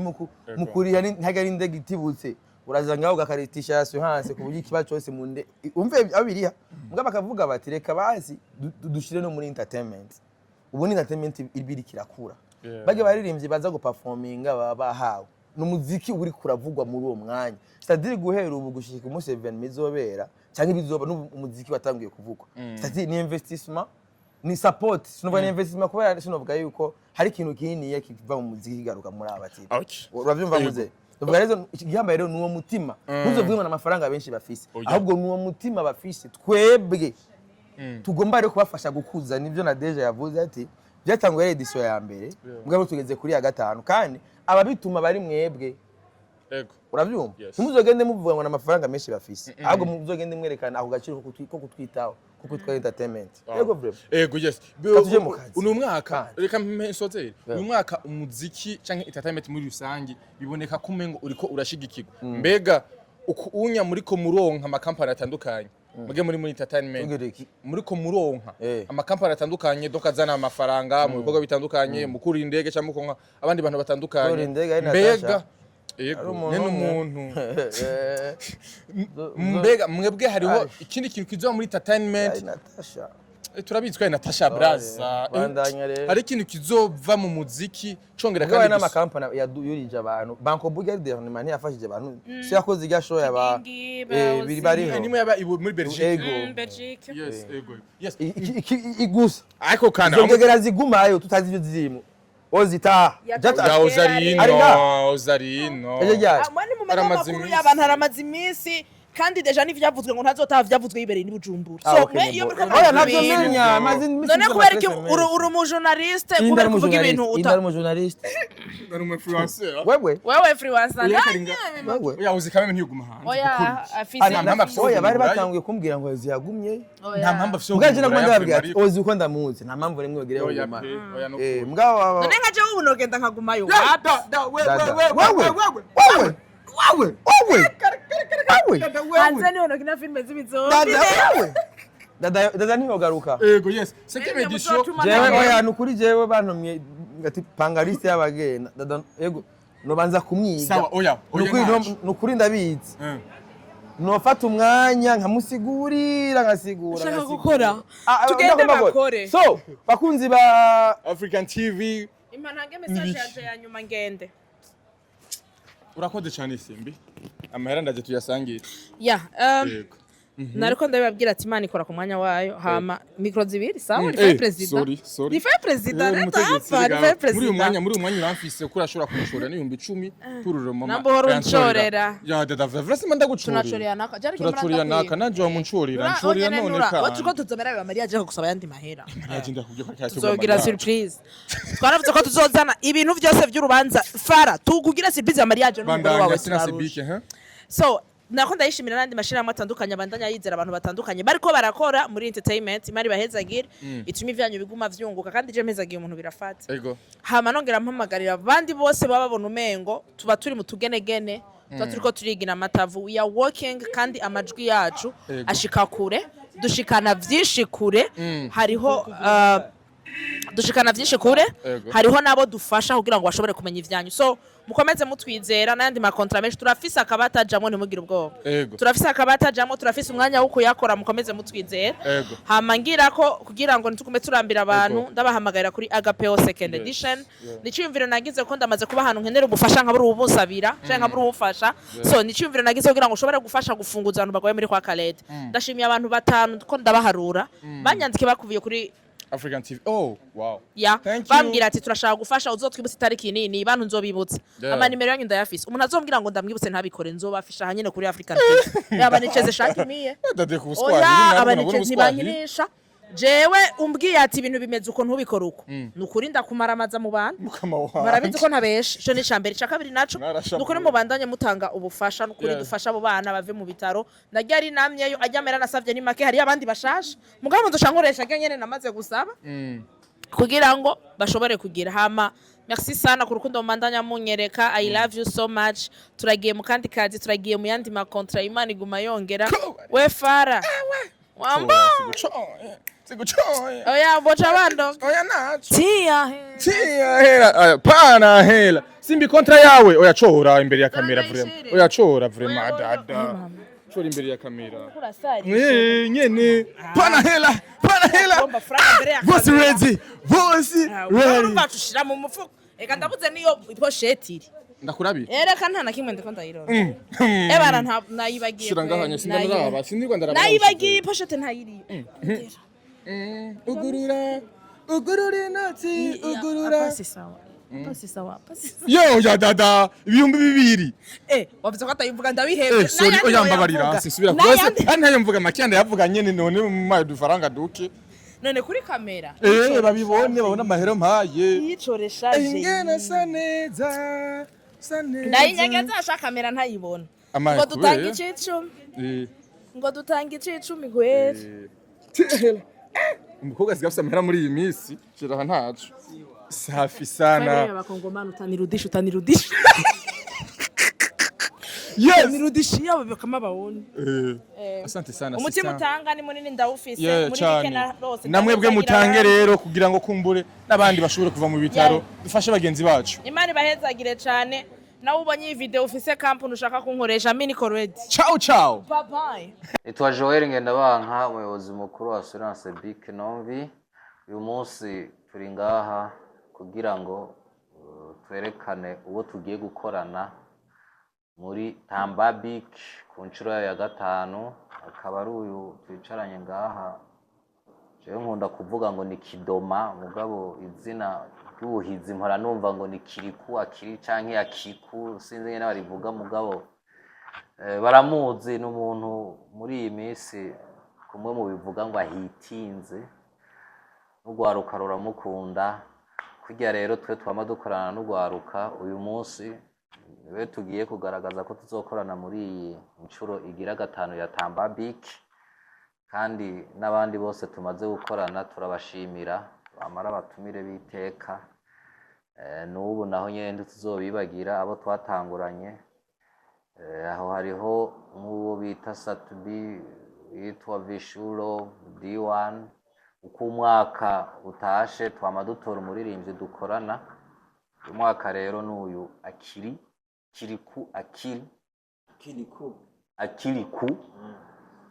mu kuriha ntagari indege itibutse. Uraza ngaho ugakaritisha assurance ku buryo ikiba cyose mu nde. Umve abiriha. Mugabo bakavuga bati reka bazi dushire no muri entertainment. Ubu ni entertainment ibiri kirakura. Bage baririmbye baza go performinga bahawe. Numuziki uri kuravugwa muri uwo mwanya. C'est-à-dire guhera ubu gushika mu 7 mizobera cyangwa ibizoba n'umuziki watangiye kuvugwa. C'est-à-dire ni investissement ni support. Sinuvuga ni investissement kubera sinuvuga yuko hari ikintu kinini kiva mu muziki kigaruka muri abati. Uravyumva muze. Uvuga rero igihambaye rero nuwo mutima. Ntuzovugwa n'amafaranga benshi bafise. Ahubwo nuwo mutima bafise twebwe. Tugomba rero kubafasha gukuza nivyo na Deja yavuze ati byatanguye edition ya mbere mugabo tugeze kuri ya gatanu kandi ababituma bari mwebwe. Ego. Uravyumva? Ntimuzogende muvuga ngo n'amafaranga menshi bafise. Ahubwo muzogende mwerekana ako gaciro ko kutwitaho, ko kutwa entertainment. Ego vraiment. Ego yes. Tuje mu kazi. Uno mwaka reka mpesozere. Uyu mwaka umuziki canke entertainment muri rusangi biboneka ko umengo uriko urashigikirwa. Mbega unya muriko muronka amakampani atandukanye. Muge muri entertainment. Muriko muronka amakampani atandukanye dokazana amafaranga mu bikorwa bitandukanye mukuri indege cyangwa mukonka abandi bantu batandukanye. Mbega Ego, nene umuntu. Mbega mwebwe hariho ikindi kintu kizoba muri entertainment. Natasha. Turabitswe Natasha Braza. Hari ikintu kizova mu muziki congera kandi n'amakampani yurije abantu. Banco Burger dernièrement yafashije abantu. Si yakoze irya show yaba biri bariho. Nimo yaba muri Belgique. Ego. Belgique Yes, ego. Yes. Igusa. Ariko kana. Zogera zigumayo tutazi ivyo zimu. Ozita. Ya Ozarino. Mwani mu makuru y'abantu haramaze iminsi kandi deja n'ivyavuzwe ngo ntazotaha vyavuzwe yibereye ni Bujumbura. So mwe iyo muri oya navyo menya mazi none kubera ki uri mu journaliste kubera kuvuga ibintu uta mu journaliste Ari mu influencer. wewe influencer wewe Oya uzi kameme ntiyuguma hanze. oya afise oya bari batanguye kumbwira ngo yagumye Nta mpamvu afise. muganje nakumva ndababwira ati ozi uko ndamuzi nta mpamvu rimwe wegere kuguma mugabo none nkaje ubu nogenda nkagumayo wewe hanze niho nokina filme z'ibizombi dada ntiyogaruka Ego yes. Septième édition. jewe oya nukuri jewe bantumye ngati panga liste y'abagenda dada ego nobanza kumwiga Sawa oya. Nukuri ndabizi nofata umwanya nkamusigurira ngasigura ushaka gukora tugende bakore so bakunzi ba African TV. impanange message yaje ya nyuma ngende Urakoze cyane Simbi. Amahera ndaje tuyasangira. ya nariko ndababwira ati Imana ikora ku mwanya wayo hama micro zibiri sawa ni fa president sorry. ni fa president ni fa president muri umwanya uramfise ko urashobora kunshora n'ibihumbi 10 tururo mama nambo horo nshorera ya dada vrasi manda gucurira tunachorera naka jari turachorira naka nanje wa munchorira nshorira none ka watuko tuzomera biba Maria aje gusaba yandi mahera yaje ndakubye ko cyase tuzogira surprise twaravuze ko tuzozana ibintu byose by'urubanza fara tukugira surprise ya Maria aje n'umugore wawe sinasibike so nako ndayishimira nandi mashira atandukanye abandanya yizera abantu batandukanye bariko barakora muri entertainment imari bahezagira ituma ivyanyu biguma vyunguka kandi je mpezagiye umuntu birafata ego hama nongera mpamagarira abandi bose baba babona umengo tuba turi mu tugenegene tuba turiko turigina amatavu we are working kandi amajwi yacu ashika kure dushikana vyinshi kure hariho dushikana vyinshi kure hariho nabo dufasha kugira ngo bashobore kumenya ivyanyu so mukomeze mutwizera nandi ma contrat menshi turafise akabata jamwe ntimugire ubwoba turafise akabata jamwe turafise umwanya wo kuyakora mukomeze mutwizera hama ngira ko kugira ngo nitukume turambira abantu ndabahamagarira kuri Agapeo second edition niciyumviro nagize ko ndamaze kuba ahantu nkenera ubufasha nkaburi ubusabira canke nkaburi ubufasha so niciyumviro nagize kugira ngo ushobore gufasha gufunguza abantu bagoye muri kwa Kalede ndashimiye abantu batanu ko ndabaharura banyandike bakuviye kuri African TV. Oh, wow. Yeah. Bambwira ati turashaka gufasha uzotwibutse itariki nini bantu nzobibutsa. Ama nimero yanyu ndayafise. Umuntu azombwira ngo ndamwibutse ntabikore nzobafisha hanyene kuri African TV. Yaba niceze shaka imiye. Dade ku buswari. Oya, aba niceze ntibankinisha. jewe umbwiye ati ibintu bimeze uko ntubikora uko nukuri ndakumaramaza mu bantu mukama wa marabizi ko ntabesha ico ni icambere ica kabiri naco Mwarashavuye. nukuri mubandanye mutanga ubufasha nukuri Yeah. dufasha abo bana bave mu bitaro naryo ari namyeyo ajyamera nasavye ni make hari abandi bashasha mugabo nzoca nkoresha ryo nyene namaze gusaba kugira ngo bashobore kugira hama merci sana ku rukundo mubandanya munyereka I love you so much turagiye mu kandi kazi turagiye mu yandi makontra Imana iguma yongera we fara wambo sigucoye oya bocha bando oya nacho tia tia hela pana hela simbi kontra yawe oya chora imbere ya kamera vraiment oya chora vraiment dada chora imbere ya kamera kurasari nyene pana hela bomba franga mbere ya boss ready urumva tushira mu mufuko eka ndabuze niyo pochette iri ndakurabi ereka nta na kimwe ndiko ndayirona ebara nta nayibagiye shira ngahanye sindaraba sindirwa ndaraba nayibagiye pochette ntayiriyo ugurura inoti ugurura pasi sawa pasi sawa yo ya dada ibihumbi bibiri wavuze ko atayivuga ndabihebye sorry oya mbabarira sinsubira kubaza ntayo mvuga makenda yavuga nyene none mu mayo dufaranga duke none kuri kamera babibone babona amahero mpaye yicoreshaje ingena saneza ndayinyegeza asha kamera ntayibona Amaye ngo dutanga kubera? icicumi ngo dutanga icicumi gwera umukobwa sigafisa amahera muri iyi minsi shira ntacu safi sana abakongomani utanirudisha yes nirudishi yabo bakama bawone asante sana umutima utanga ni munini ndawufise yeah, muri cyane. bikena rose namwebwe mutange rero kugira ngo kumbure n'abandi bashobore kuva mu bitaro dufashe bagenzi bacu Imana ibahezagire cyane nawe ubonye iyi video ufise kampuni ushaka kunkoresha mini correct ciao ciao bye bye Nitwa Joel Ngendabanka umuyobozi mukuru wa Assurance Bic Nomvi. Uyu munsi turi ngaha kugira ngo twerekane uwo tugiye gukorana muri Tamba Bic ku nshuro ya 5 akaba ari uyu twicaranye ngaha. Jewe nkunda kuvuga ngo ni Kidoma mugabo izina ry'ubuhizi mpora numva ngo ni Kiriku akiri canke Akiku sinzi nyene barivuga mugabo baramuzi n'umuntu muri iyi minsi kumwe mu bivuga ngo ahitinze n'ugwaruka ruramukunda kujya rero twe twama dukorana n'ugwaruka uyu munsi we tugiye kugaragaza ko tuzokorana muri iyi nshuro igira 5 ya Tamba Bic kandi n'abandi bose tumaze gukorana turabashimira bamara batumire biteka n'ubu naho nyene tuzobibagira abo twatanguranye aho hariho nk'uwo bita Satubi yitwa Vishuro D1 uko umwaka utashe twama dutora umuririmbyi dukorana uyu mwaka rero n'uyu Kiriku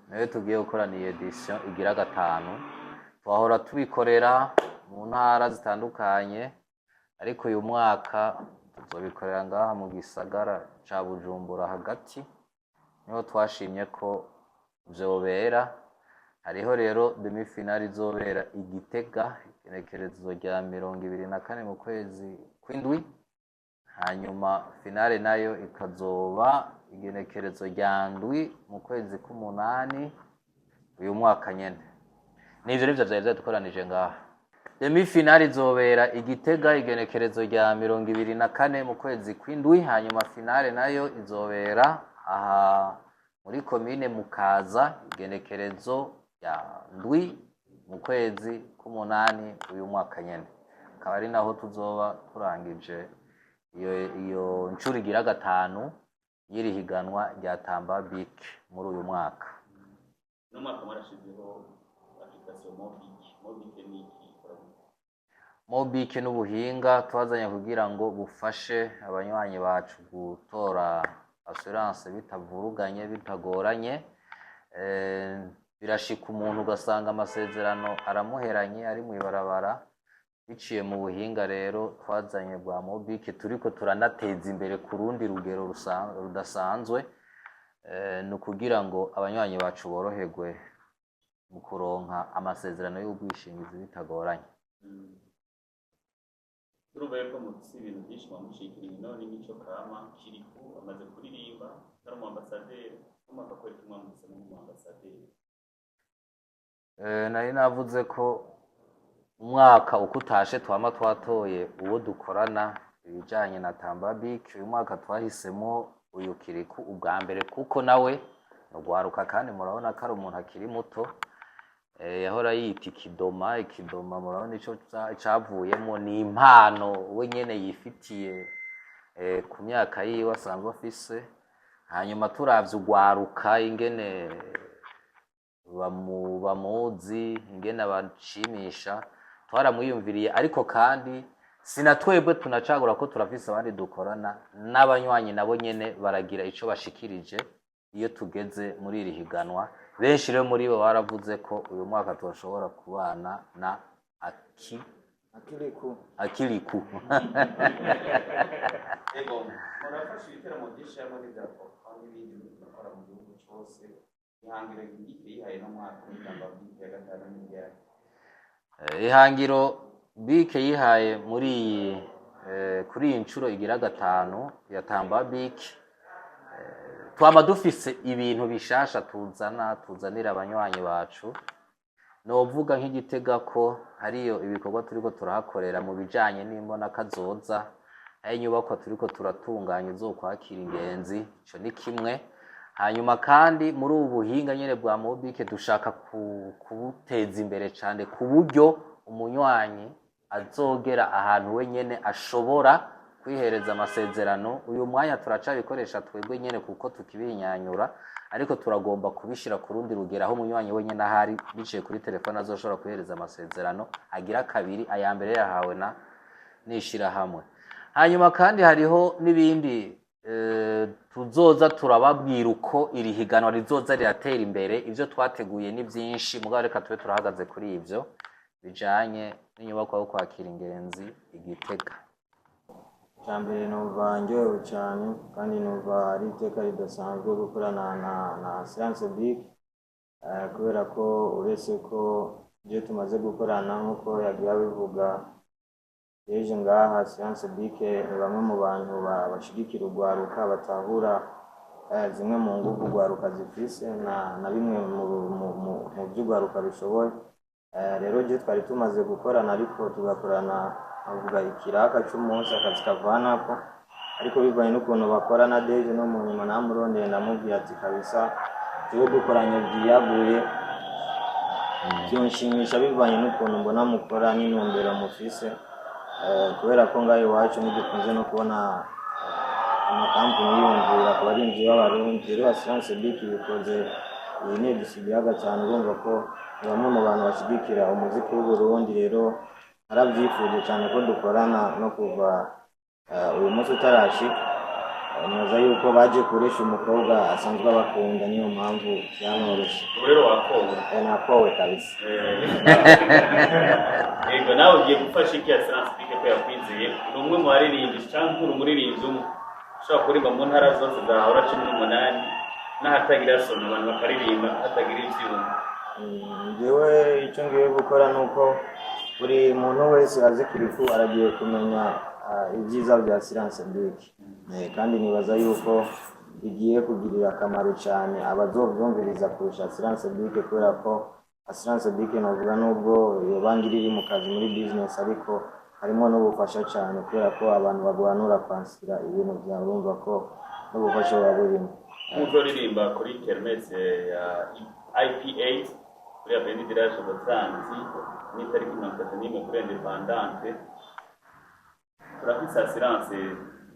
nawe tugiye gukorana iyi edition igira 5 twahora tubikorera mu ntara zitandukanye ariko uyu mwaka tuzobikorera ngaha mu gisagara ca Bujumbura hagati niho twashimye ko vyobera hariho rero demi finale izobera Igitega igenekerezo rya 24 mu kwezi kw'indwi hanyuma finale nayo ikazoba igenekerezo rya ndwi mu kwezi k'umunani uyu mwaka nyene nivyo vyari dukoranije ngaha demi finale izobera Igitega igenekerezo rya 24 mu kwezi kw'indwi hanyuma finale nayo izobera aha muri komine Mukaza igenekerezo ya ndwi mu kwezi k'umunani uyu mwaka nyene akaba ari naho tuzoba turangije iyo nshuro igira 5 y'iri higanwa rya Tamba Bic muri uyu mwaka n'umwaka marashizeho application Mobic Mobic n'ubuhinga twazanye kugira ngo bufashe abanywanyi bacu gutora assurance bitavuruganye bitagoranye birashika umuntu ugasanga amasezerano aramuheranye ari mu ibarabara biciye mu buhinga rero twazanye bwa Mobic turiko turanateza imbere ku rundi rugero rudasanzwe no kugira ngo abanywanyi bacu boroherwe mu kuronka amasezerano y'ubwishingizi bitagoranye urumva yuko mufise ibintu byinshi bamushikiriye none n'icyo kama Kiriku amaze kuririmba n'umu ambassadeur n'umwaka kwereka umwambutse n'umu ambassadeur nari navuze ko umwaka uko utashe twama twatoye uwo dukorana ibijyanye na Tambabik. Uyu mwaka twahisemo uyu Kiriku ubwa mbere kuko nawe ntugwaruka kandi murabona ko ari umuntu akiri muto, yahora yita ikidoma murabona icyo cyavuyemo ni impano we nyene yifitiye ku myaka yiwe asanzwe afise. Hanyuma turavye ugwaruka ingene bamuzi ingene abashimisha twaramwiyumviriye, ariko kandi sinatwebwe tunacagura ko turafise abandi dukorana n'abanywanyi nabo nyene baragira ico bashikirije iyo tugeze muri iri higanwa. Benshi rero muri bo baravuze ko uyu mwaka turashobora kubana na Akiliku. Ego murafasha ibiteramo byinshi hamwe n'ibyakorwa n'ibindi bikora mu gihugu cyose, ihangiro yihaye no mwaka w'Intambabik ya gatanu n'ibyaye. Ihangiro Bike yihaye kuri iyi nshuro igira gatanu ya Tambabik, twama dufise ibintu bishasha tuzanira abanywanyi bacu. Novuga nk'Igitega ko hariyo ibikorwa turiko turahakorera mu bijanye n'imbona kazoza, aho inyubako turiko turatunganya izokwakira ingenzi, ico ni kimwe. Hanyuma kandi muri ubu buhinga nyene bwa Mobike dushaka kubuteza imbere cane ku buryo umunywanyi azogera ahantu we nyene ashobora kwihereza amasezerano. Uyu mwanya turacabikoresha twebwe nyene kuko tukibinyanyura, ariko turagomba kubishira ku rundi rugero aho umunywanyi we nyene ahari biciye kuri telefone azoshobora kwihereza amasezerano agira kabiri, aya mbere yahawe nishira hamwe. Hanyuma kandi hariho n'ibindi tuzoza turababwira uko iri higanwa rizoza riratera imbere. Ivyo twateguye ni byinshi, mugabo reka tube turahagaze kuri ivyo bijanye n'inyubako yo kwakira ingenzi Igitega. Cyambere numva njyewe cyane kandi numva ari iteka ridasanzwe gukorana na Siranse Big, kubera ko uretse ko ibyo tumaze gukorana nk'uko yagiye abivuga yeje ngaha Siranse Big ni bamwe mu bantu bashigikira urwaruka, batahura zimwe mu nguvu urwaruka zifise na bimwe mu by'urwaruka bishoboye. Rero je twari tumaze gukorana, ariko tugakorana avuga ikiraka cy'umunsi akazi kavanako, ariko bivanye n'ukuntu bakorana Deje no mu nyuma namurondeye ndamubwira ati kabisa jewe dukoranye byiyaguye byonshimisha bivanye n'ukuntu mbona mukora n'intumbero mufise, kubera ko ngaho iwacu ntidukunze no kubona amakampani yiyumvira ku barinzi b'abarundi. Rero Siranse Big bikoze iyi ni edisiyo cyane, urumva ko bamwe mu bantu bashigikira umuziki w'Uburundi. Rero arabyifuje cyane ko dukorana no kuva uyu munsi utarashika. Neza yuko baje kuresha umukobwa asanzwe abakunda, niyo mpamvu byanoroshye. Rero wakowe nakowe kabisa. Ego nawe ugiye gufasha iki ya Siranse Big ko yakwizeye? Ni umwe mu baririmbyi cyangwa uri umuririmbyi umwe ushobora kuririmba mu ntara zose zahora 18 n'ahatagira sono abantu bakaririmba hatagira ivyuma. Njyewe icyo ngiye gukora nuko buri muntu wese azi Kiriku aragiye kumenya ibyiza bya Siranse Big, kandi nibaza yuko bigiye kugirira akamaro cyane abazovyumviriza kurusha Siranse Big, kubera ko Siranse Big novuga nubwo yobangirira mu kazi muri business, ariko harimo n'ubufasha cyane kubera ko abantu bagwanura kwansira ibintu bya urumva ko n'ubufasha baburimo. Muzoririmba kuri kermesse ya IPA kuri Avenue de la Chaussée ni tariki 31 kuri Independante. Turafise Siranse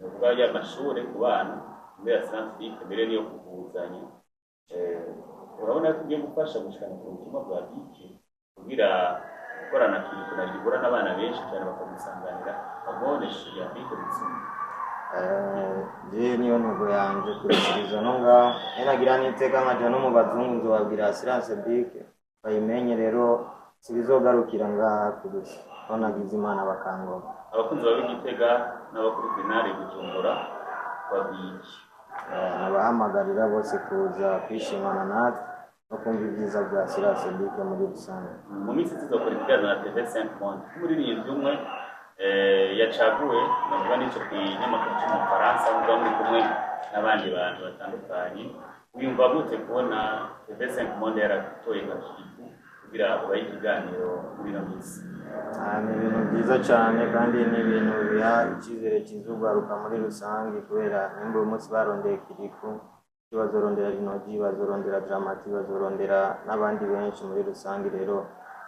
uvuga y'amashure ku bana muri Siranse Big mbere niyo kuvuzanya. Urabona ko ugiye gufasha gushikana ku mutima bwa Big kugira gukorana Kiriku na rigura n'abana benshi cyane bakamusanganira babonesha ya Big bitsinda. Je niyo ntugo yanje kurikiriza no ngaho eragira n'iteka nkaja no mu bazungu nzobabwira Siranse Big bayimenye. Rero sibizogarukira ngaha kurusha ko nagize Imana bakangoma. Abakunzi b'Igitega n'abakuru finale Bujumbura babiki nabahamagarira bose kuza kwishimana natwe no kumva ibyiza bya Siranse Big muri rusange. Mu minsi tuzokora ikiganiro na TV5 Monde umuririmbyi umwe yacaguwe navuga n'icyo kinyamakuru cy'umufaransa uvuga muri kumwe n'abandi bantu batandukanye. Wiyumva gute kubona TV5 Monde yaratoye nka Kiriku kugira ubahe ikiganiro muri ino minsi. Ni ibintu byiza cyane kandi ni ibintu biha icyizere cyiza ugaruka muri rusange kubera nimba uyu munsi barondeye Kiriku bazorondera Rinogi bazorondera Dramati bazorondera n'abandi benshi muri rusange rero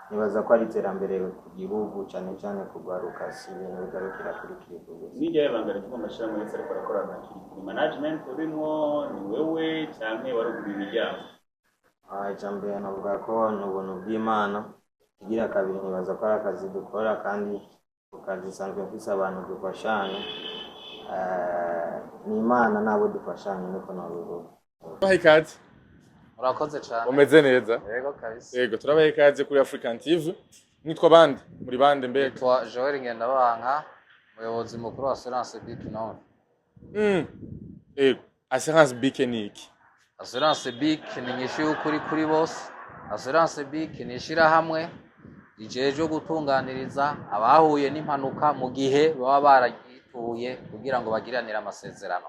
nibaza ko ari iterambere ku gihugu cyane cyane kugaruka si ibintu bigarukira kuri Kiriku gusa. Nijya yabangana cyangwa amashami yose ariko arakora na Kiriku management urimo ni wewe cyane warugura imiryango. Ijambo navuga ko ni ubuntu bw'Imana igira kabiri nibaza ko ari akazi dukora kandi akazi isanzwe mfise abantu dufashanya ni Imana nabo dufashanya niko nabivuga. Bahe ikaze. Murakoze cyane. Umeze neza? Yego kabisa. Yego turabahe ikaze kuri African TV. Nitwa bande? Muri bande mbega? Nitwa Joel Ngendabanka, umuyobozi mukuru wa Assurance BIC Nord. Yego, Assurance BIC ni iki? Assurance BIC ni nyinshi y'ukuri kuri bose. Assurance BIC ni ishirahamwe rijeje gutunganiriza abahuye n'impanuka mu gihe baba baragituye kugira ngo bagiranire amasezerano.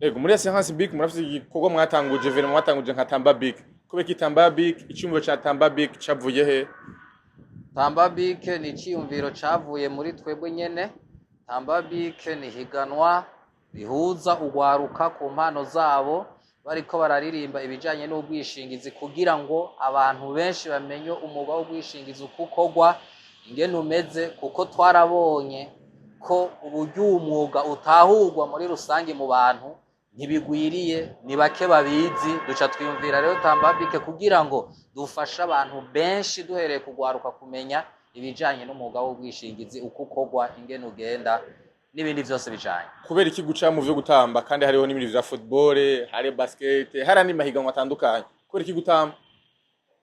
Yego, muri Assurance BIC murafite igikorwa mwatanguje vere mwatanguje nka Tamba BIC. Kubera Tamba BIC icyumviro cha Tamba BIC cavuye he? Tamba BIC ni iciyumviro cavuye muri twebwe nyene. Tamba BIC ni higanwa rihuza ugwaruka ku mpano zabo bariko bararirimba ibijanye n'ubwishingizi kugira ngo abantu benshi bamenye umwuga w'ubwishingizi ukukogwa ingene umeze kuko twarabonye ko uburyo umwuga utahurwa muri rusange mu bantu ntibigwiriye ni bake babizi duca twiyumvira rero Tamba BIC kugira ngo dufashe abantu benshi duhereye kugwaruka kumenya ibijanye n'umwuga w'ubwishingizi ukukogwa ingene ugenda n'ibindi byose bijanye. Kubera iki guca mu byo gutamba kandi hariho n'ibindi vya football, hari basket, hari andi mahiganwa atandukanye. Kubera iki gutamba?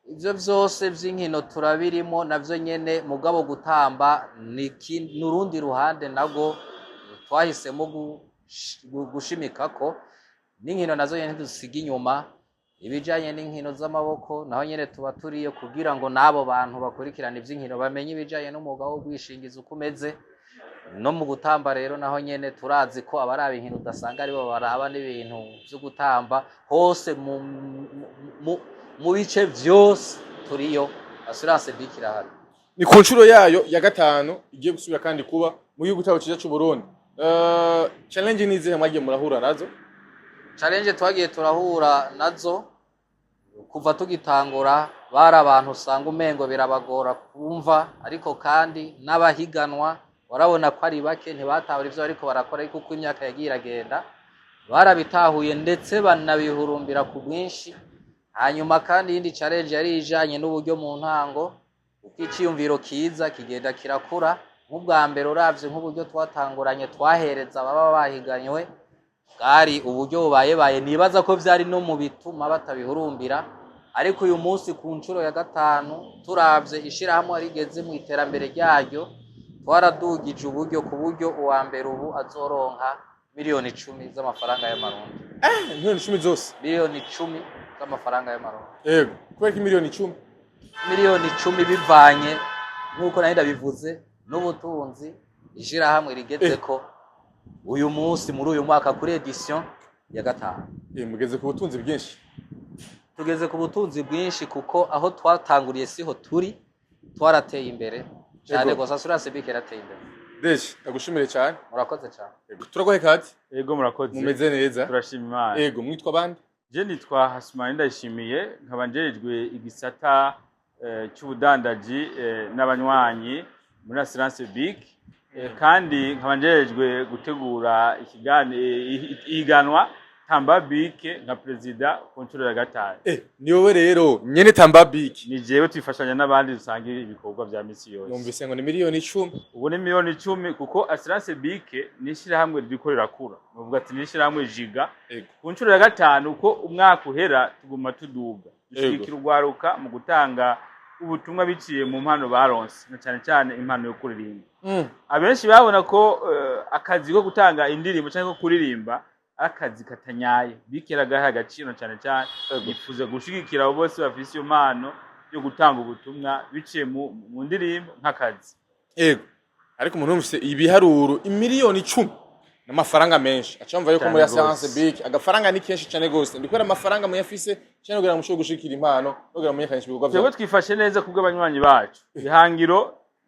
Ivyo byose vy'inkino turabirimo navyo nyene mugabo gutamba nurundi ruhande nago twahisemo gushimikako n'inkino nazo nyene dusiga inyuma ibijanye n'inkino z'amaboko naho nyene tuba turiyo kugira ngo nabo bantu bakurikirana ivy'inkino bamenye ibijanye n'umwuga w'ubwishingizi ukomeze. No mu gutamba rero naho nyene turazi ko abaraba inkino udasanga aribo baraba n'ibintu byo gutamba hose mu bice byose turiyo Assurance BIC irahari. Ni ku nshuro yayo ya gatanu igiye gusubira kandi kuba mu gihugu cyacu cy'u Burundi. Challenge ni izihe mwagiye murahura nazo? Challenge twagiye turahura nazo kuva tugitangura bari abantu usanga umengo birabagora kumva ariko kandi n'abahiganwa warabona ko ari bake ntibatahura ivyo ariko barakora ariko uko imyaka yagiye iragenda barabitahuye ndetse banabihurumbira ku bwinshi. Hanyuma kandi yindi challenge yari ijanye n'uburyo mu ntango uko iciyumviro kiza kigenda kirakura nk'ubwa mbere uravye nk'uburyo twatanguranye twahereza baba bahiganywe bwari uburyo bubaye nibaza ko vyari no mu bituma batabihurumbira ariko uyu munsi ku nshuro ya gatanu turavye ishirahamwe rigeze mu iterambere ryaryo twaradugije uburyo ku buryo uwa mbere ubu azoronka miliyoni 10 z'amafaranga y'amarundi. Miliyoni 10 zose? Miliyoni 10 z'amafaranga y'amarundi. Yego, kubera miliyoni 10? Miliyoni 10 bivanye nk'uko nari ndabivuze n'ubutunzi ishirahamwe rigeze ko uyu munsi muri uyu mwaka kuri edition ya gatanu. Mugeze ku butunzi bwinshi? Tugeze ku butunzi bwinshi kuko aho twatanguriye siho turi twarateye imbere cyane gusa Assurance BIC yarateye imbere. Deshi ndagushimire cyane. Murakoze cyane. Yego turagohe kati? Yego murakoze. Mumeze neza? Turashima Imana. Yego mwitwa bande? Je nitwa Hasmani Ndayishimiye nkaba njerejwe igisata cy'ubudandaji n'abanywanyi muri Assurance BIC kandi nkaba njerejwe gutegura ihiganwa Tamba BIC nka president ku nshuro ya gatanu. Ni wowe rero nyene Tamba BIC? Ni jewe twifashanya n'abandi dusangira ibikorwa vya misi yose. Numvise ngo ni miliyoni 10. Ubu ni miliyoni 10 kuko Assurance BIC ni ishirahamwe rikorera kura. Nuvuga ati ni ishirahamwe jiga. Ku nshuro ya gatanu uko umwaka uhera tuguma tuduga. Dushikira ugwaruka mu gutanga ubutumwa biciye mu mpano baronse na cyane cyane impano yo kuririmba. Abenshi babona ko akazi ko gutanga indirimbo cyangwa ko kuririmba akazi katanyaye bikeraga agaciro cyane cyane yifuza gushigikira abo bose bafise iyo mpano yo gutanga ubutumwa biciye mu ndirimbo nk'akazi. Yego ariko umuntu umfise ibiharuro imiliyoni 10 n'amafaranga menshi acamva yuko muri Cyane Assurance gose. Big agafaranga ni kenshi cyane gose ndikora amafaranga muyafise cyane kugira ngo mushobore gushikira impano kugira ngo munyekanishe ibikorwa twebwe byawe twifashe neza kubwo abanywanyi bacu ihangiro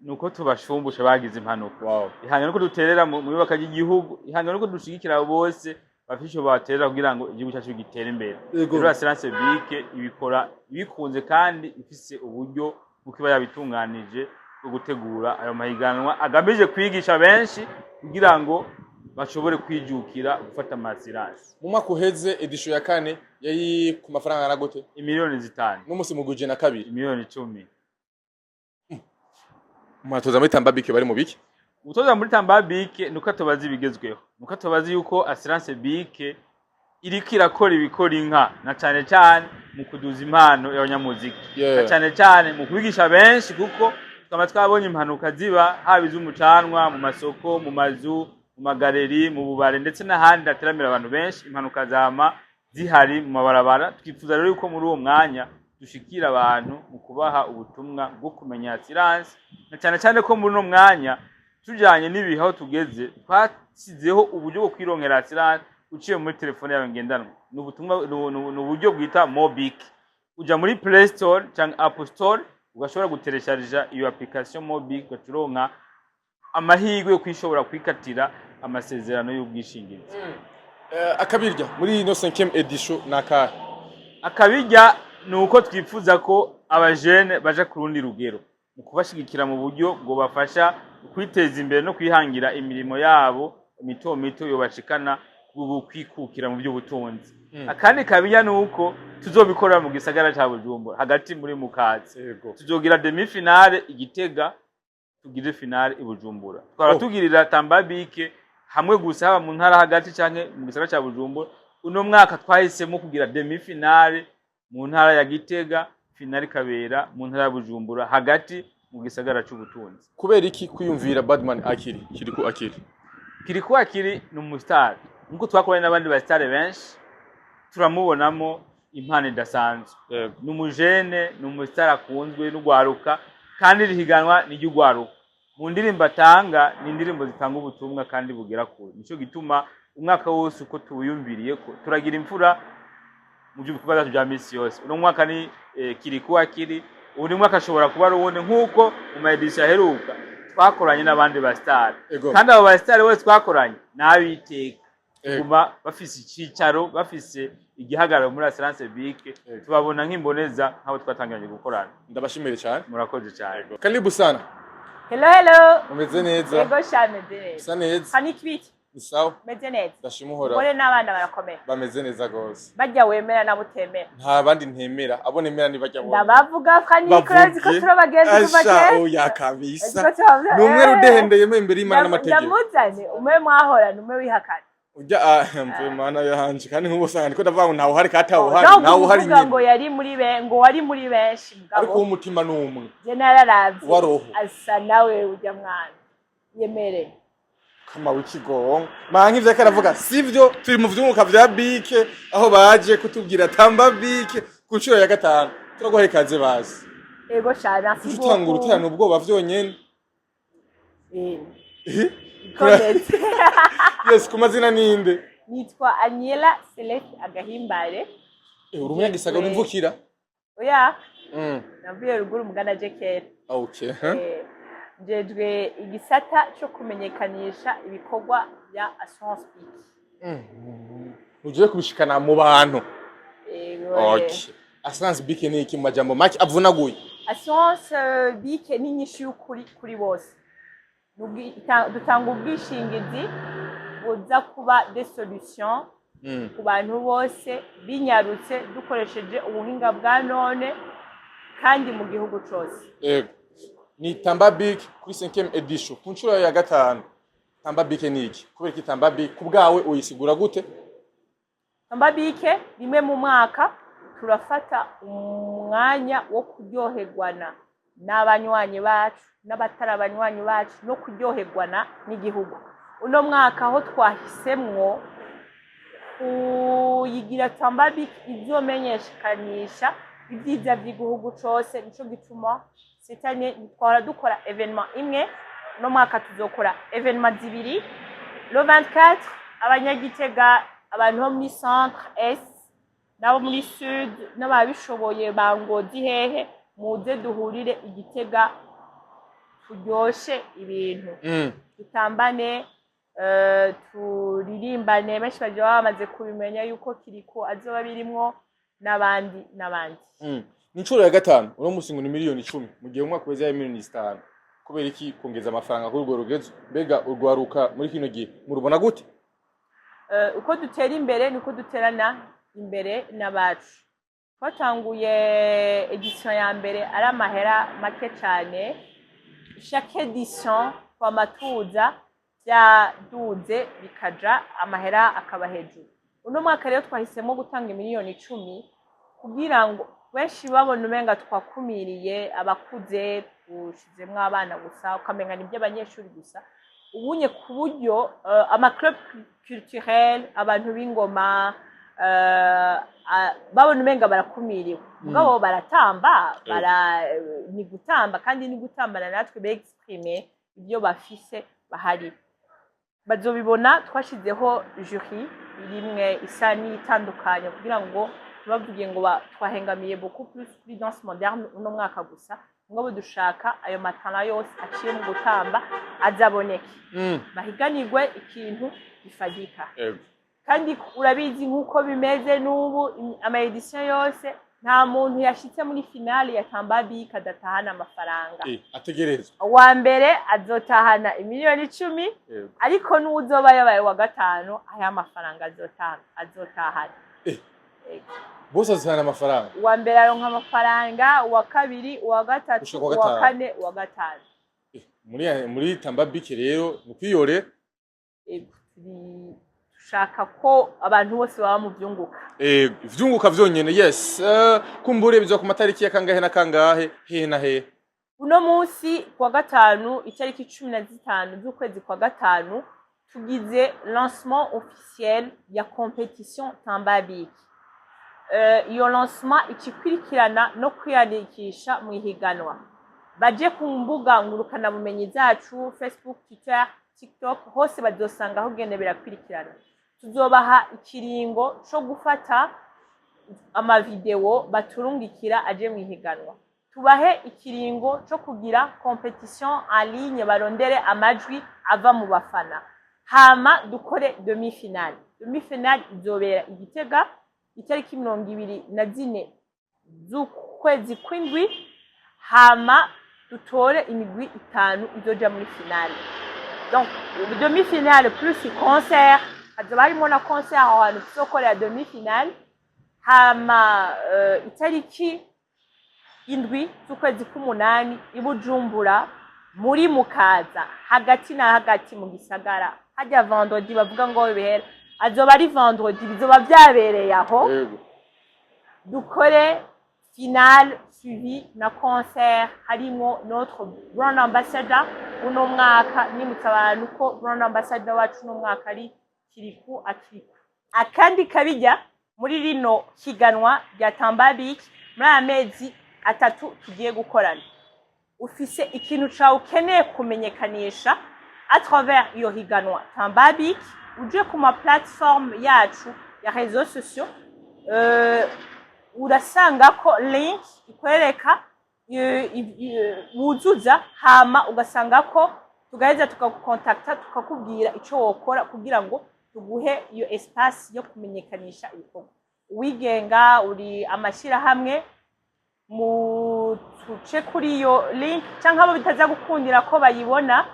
nuko tubashumbusha bagize impanuka wow ihangiro nuko duterera mu bubaka ry'igihugu ihangiro nuko dushigikira bose bafisho baterera kugira ngo igihugu cyacu gitere imbere rero Assurance Big ibikora ibikunze kandi ifise uburyo kuko iba yabitunganije bwo gutegura ayo mahiganwa agamije kwigisha benshi kugira ngo bashobore kwijukira gufata amasirasi mu mwaka uheze edition ya kane yari ku mafaranga na gute imiliyoni 5 n'umusi muguje na kabiri imiliyoni 10 mwatoza muri Tamba Big bari mu biki utoza muri Tamba Big nuko atubazi bigezweho nuko atubazi yuko Assurance Big iriko irakora ibikora inka na cyane cyane mu kuduza impano y'abanyamuziki na cyane cyane mu kwigisha benshi kuko twama twabonye impanuka ziba haba iz'umucanwa mu masoko mu mazu mu magaleri mu bubare ndetse n'ahandi hateramira abantu benshi impanuka zama zihari mu mabarabara twifuza rero yuko muri uwo mwanya dushikira abantu mu kubaha ubutumwa bwo kumenya assurance na cyane cyane ko muri uno mwanya tujanye n'ibihaho tugeze twasizeho uburyo bwo kwironkera assurance uciye muri telefone yawe ngendanwa n'ubutumwa n'uburyo bwita Mobic uja muri Play Store cyangwa App Store ugashobora guteresharija iyo application Mobic ugacuronka amahirwe yo kwishobora kwikatira amasezerano y'ubwishingizi akabirya muri ino 5e edition naka akabirya nuko twifuza ko abajene baje ku rundi rugero mu kubashigikira mu buryo bwo bafasha kwiteza imbere no kwihangira imirimo yabo mito mito yo bashikana kwikukira mu by'ubutunzi akandi kabirya nuko tuzobikora mu gisagara cya Bujumbura hagati muri Mukazi tuzogira demi finale igitega tugire finale i Bujumbura twara tugirira Tamba Big hamwe gusa haba mu ntara hagati canke mu gisagara cya Bujumbura uno mwaka twahisemo kugira demi finale mu ntara ya Gitega finale kabera mu ntara ya Bujumbura hagati mu gisagara cy'ubutunzi kubera iki kwiyumvira Badman Akili Kiriku Akili ni umustar nkuko twakoranye n'abandi ba star benshi turamubonamo impano idasanzwe ni umujene ni umustar akunzwe n'ugwaruka kandi rihiganwa n'ijugwaruka mu ndirimbo atanga ni indirimbo zitanga ubutumwa kandi bugera kure nico gituma umwaka wose uko tuwiyumviriye ko turagira imfura mu by'ubikorwa bya misi yose uno mwaka ni Kiriku Akili undi mwaka ashobora kuba ari uwundi nkuko mu maedisiyo aheruka twakoranye n'abandi ba star kandi abo ba star bose twakoranye n'abiteka kuma bafise icicaro bafise igihagararo muri Assurance Big tubabona nk'imboneza nk'abo twatangiranye gukorana ndabashimire cyane murakoze cyane karibu sana hello umeze neza yego shameze usa neza hani kwiki ni sawa meze neza ndashimuhora bone n'abana barakomera bameze neza gose bajya wemera na butemera nta bandi ntemera abo nemera ni bajya bone ndabavuga kandi kurazi ko turabagenzi kuva kera oya kabisa numwe rudehendeye imbere y'Imana n'amategeko ndamuzane umwe mwahorana umwe wihakana ujya mvuye mana yanje kandi nk'ubu usanga niko ndavuga ngo ntawe hari katawe hari nawe uhari nyine ngo yari muri ngo wari muri benshi mugabo ariko umutima n'umwe je nararavye waroho asa nawe ujya mwana yemere kama w'ikigongo manki ivyo karavuga sivyo turi mu vyumuka vya Big aho baje kutubwira Tamba Big ku nshuro ya 5 turagohe kaze bazi ego shana tutanga urutana ubwoba vyonyene kometse yes kumazina ninde nitwa Aniela Celeste Agahimbare urumya gisaga urumvukira oya navuye ruguru mugana Jekera okay njejwe igisata cyo kumenyekanisha ibikorwa bya Assurance Big uje kubishikana mu bantu okay Assurance Big ni iki majambo make avunaguye Assurance Big ni nyinshi y'ukuri kuri bose dutanga ubwishingizi buza kuba des solutions ku bantu bose binyarutse dukoresheje ubuhinga bwa none kandi mu gihugu cyose yego ni Tamba Big kuri 5e edition ku nshuro ya 5 Tamba Big ni iki kubera ki Tamba Big kubgawe uyisigura gute Tamba Big rimwe mu mwaka turafata umwanya wo kuryoherwana n'abanywanyi bacu n'abatari abanywanyi bacu no kuryoherwana n'igihugu uno mwaka aho twahisemwo kuyigira Tamba Big izomenyekanisha ibyiza by'igihugu cyose nico gituma setanye twara dukora evenement imwe no mwaka tuzokora evenement zibiri le 24 abanyagitega abantu bo muri centre est nabo muri sud n'ababishoboye bangozi hehe muze duhurire igitega turyoshe ibintu dutambane turirimbane benshi baje bamaze kubimenya yuko kiriko azoba birimwo n'abandi ni inshuro ya gatanu uno musi ngo ni miliyoni 10 mu gihe umwaka weze ya miliyoni 5 kubera iki kongeza amafaranga kuri urwo rugezo mbega urwaruka muri kino gihe murubona gute uko dutera imbere niko duterana imbere n'abacu twatanguye edition ya mbere ari amahera make cyane chaque edition kwa matuza byaduze bikaja amahera akaba hejuru uno mwaka rero twahisemo gutanga miliyoni 10 kugira ngo benshi babona umenga twakumiriye abakuze tushizemwe abana gusa ukamenga nibyo abanyeshuri gusa ubunye ku buryo ama club culturel abantu b'ingoma babona umenga barakumiriwe mugabo baratamba ni gutamba kandi ni gutambana natwe beexprimer ibyo bafise bahari bazobibona twashizeho jury irimwe isa n'itandukanye kugira ngo bavuge ngo twahengamiye beaucoup plus kuri danse moderne uno mwaka gusa ngo dushaka ayo matana yose aciye mu gutamba azaboneke bahiganirwe ikintu gifagika kandi urabizi nkuko bimeze n'ubu ama edition yose nta muntu yashitse muri finale ya Tambabi kadatahana amafaranga ategerezwa wa mbere azotahana miliyoni 10 ariko n'uzoba yabaye wa gatano aya mafaranga azotahana bose azana amafaranga wa mbere aronka amafaranga wa kabiri wa gatatu wa kane wa gatanu muri Tambabi rero nukwiyore shaka ko abantu bose baba mu byunguka ivyunguka vyonyene yes kumbure bizo ku matariki ya kangahe na kangahe he na he uno munsi kwa gatanu itariki 15 z'ukwezi kwa gatanu tugize lancement officiel ya competition Tambabi iyo lancement ikikurikirana no kwiyandikisha mu ihiganwa baje ku mbuga ngurukana bumenyi zacu Facebook Twitter TikTok hose bazosanga aho gene birakurikirana tuzobaha ikiringo cyo gufata ama video baturungikira aje mu ihiganwa tubahe ikiringo cyo kugira competition en ligne barondere amajwi ava mu bafana hama dukore demi finale izobera igitega itariki 24 z'ukwezi kw'indwi hama dutore imigwi 5 izoja muri finale donc demi-finale plus concert hazoba harimo na concert ahantu tuzokorera demi-finale hama itariki 7 z'ukwezi k'umunani ibujumbura muri Mukaza hagati na hagati mu gisagara hajya vendredi bavuga ngo bihera azoba ari vendredi bizoba byabereye aho dukore finale suivi na concert harimo notre brand ambassador uno mwaka nimutse abantu ko brand ambassador wacu uno mwaka ari Kiriku akandi kabijya muri rino higanwa rya Tambabi muri amezi 3 tugiye gukorana ufise ikintu cawe ukeneye kumenyekanisha à travers iyo higanwa Tambabi uje ku ma platform yacu ya réseaux sociaux urasanga ko link ikwereka wuzuza hama ugasanga ko tugaheza tukakukontakta tukakubwira ico wokora kugira ngo tuguhe iyo espace yo kumenyekanisha ibikorwa wigenga uri amashira hamwe mu tuce kuri iyo link canke abo bitaza gukundira ko bayibona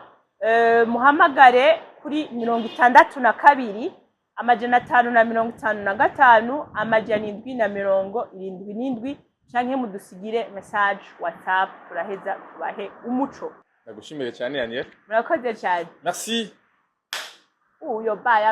muhamagare kuri 62 amajana 555 amajana 777 canke mudusigire message WhatsApp turaheza tubahe umuco. Nagushimire cyane Daniel. Murakoze cyane. Merci. You're bye,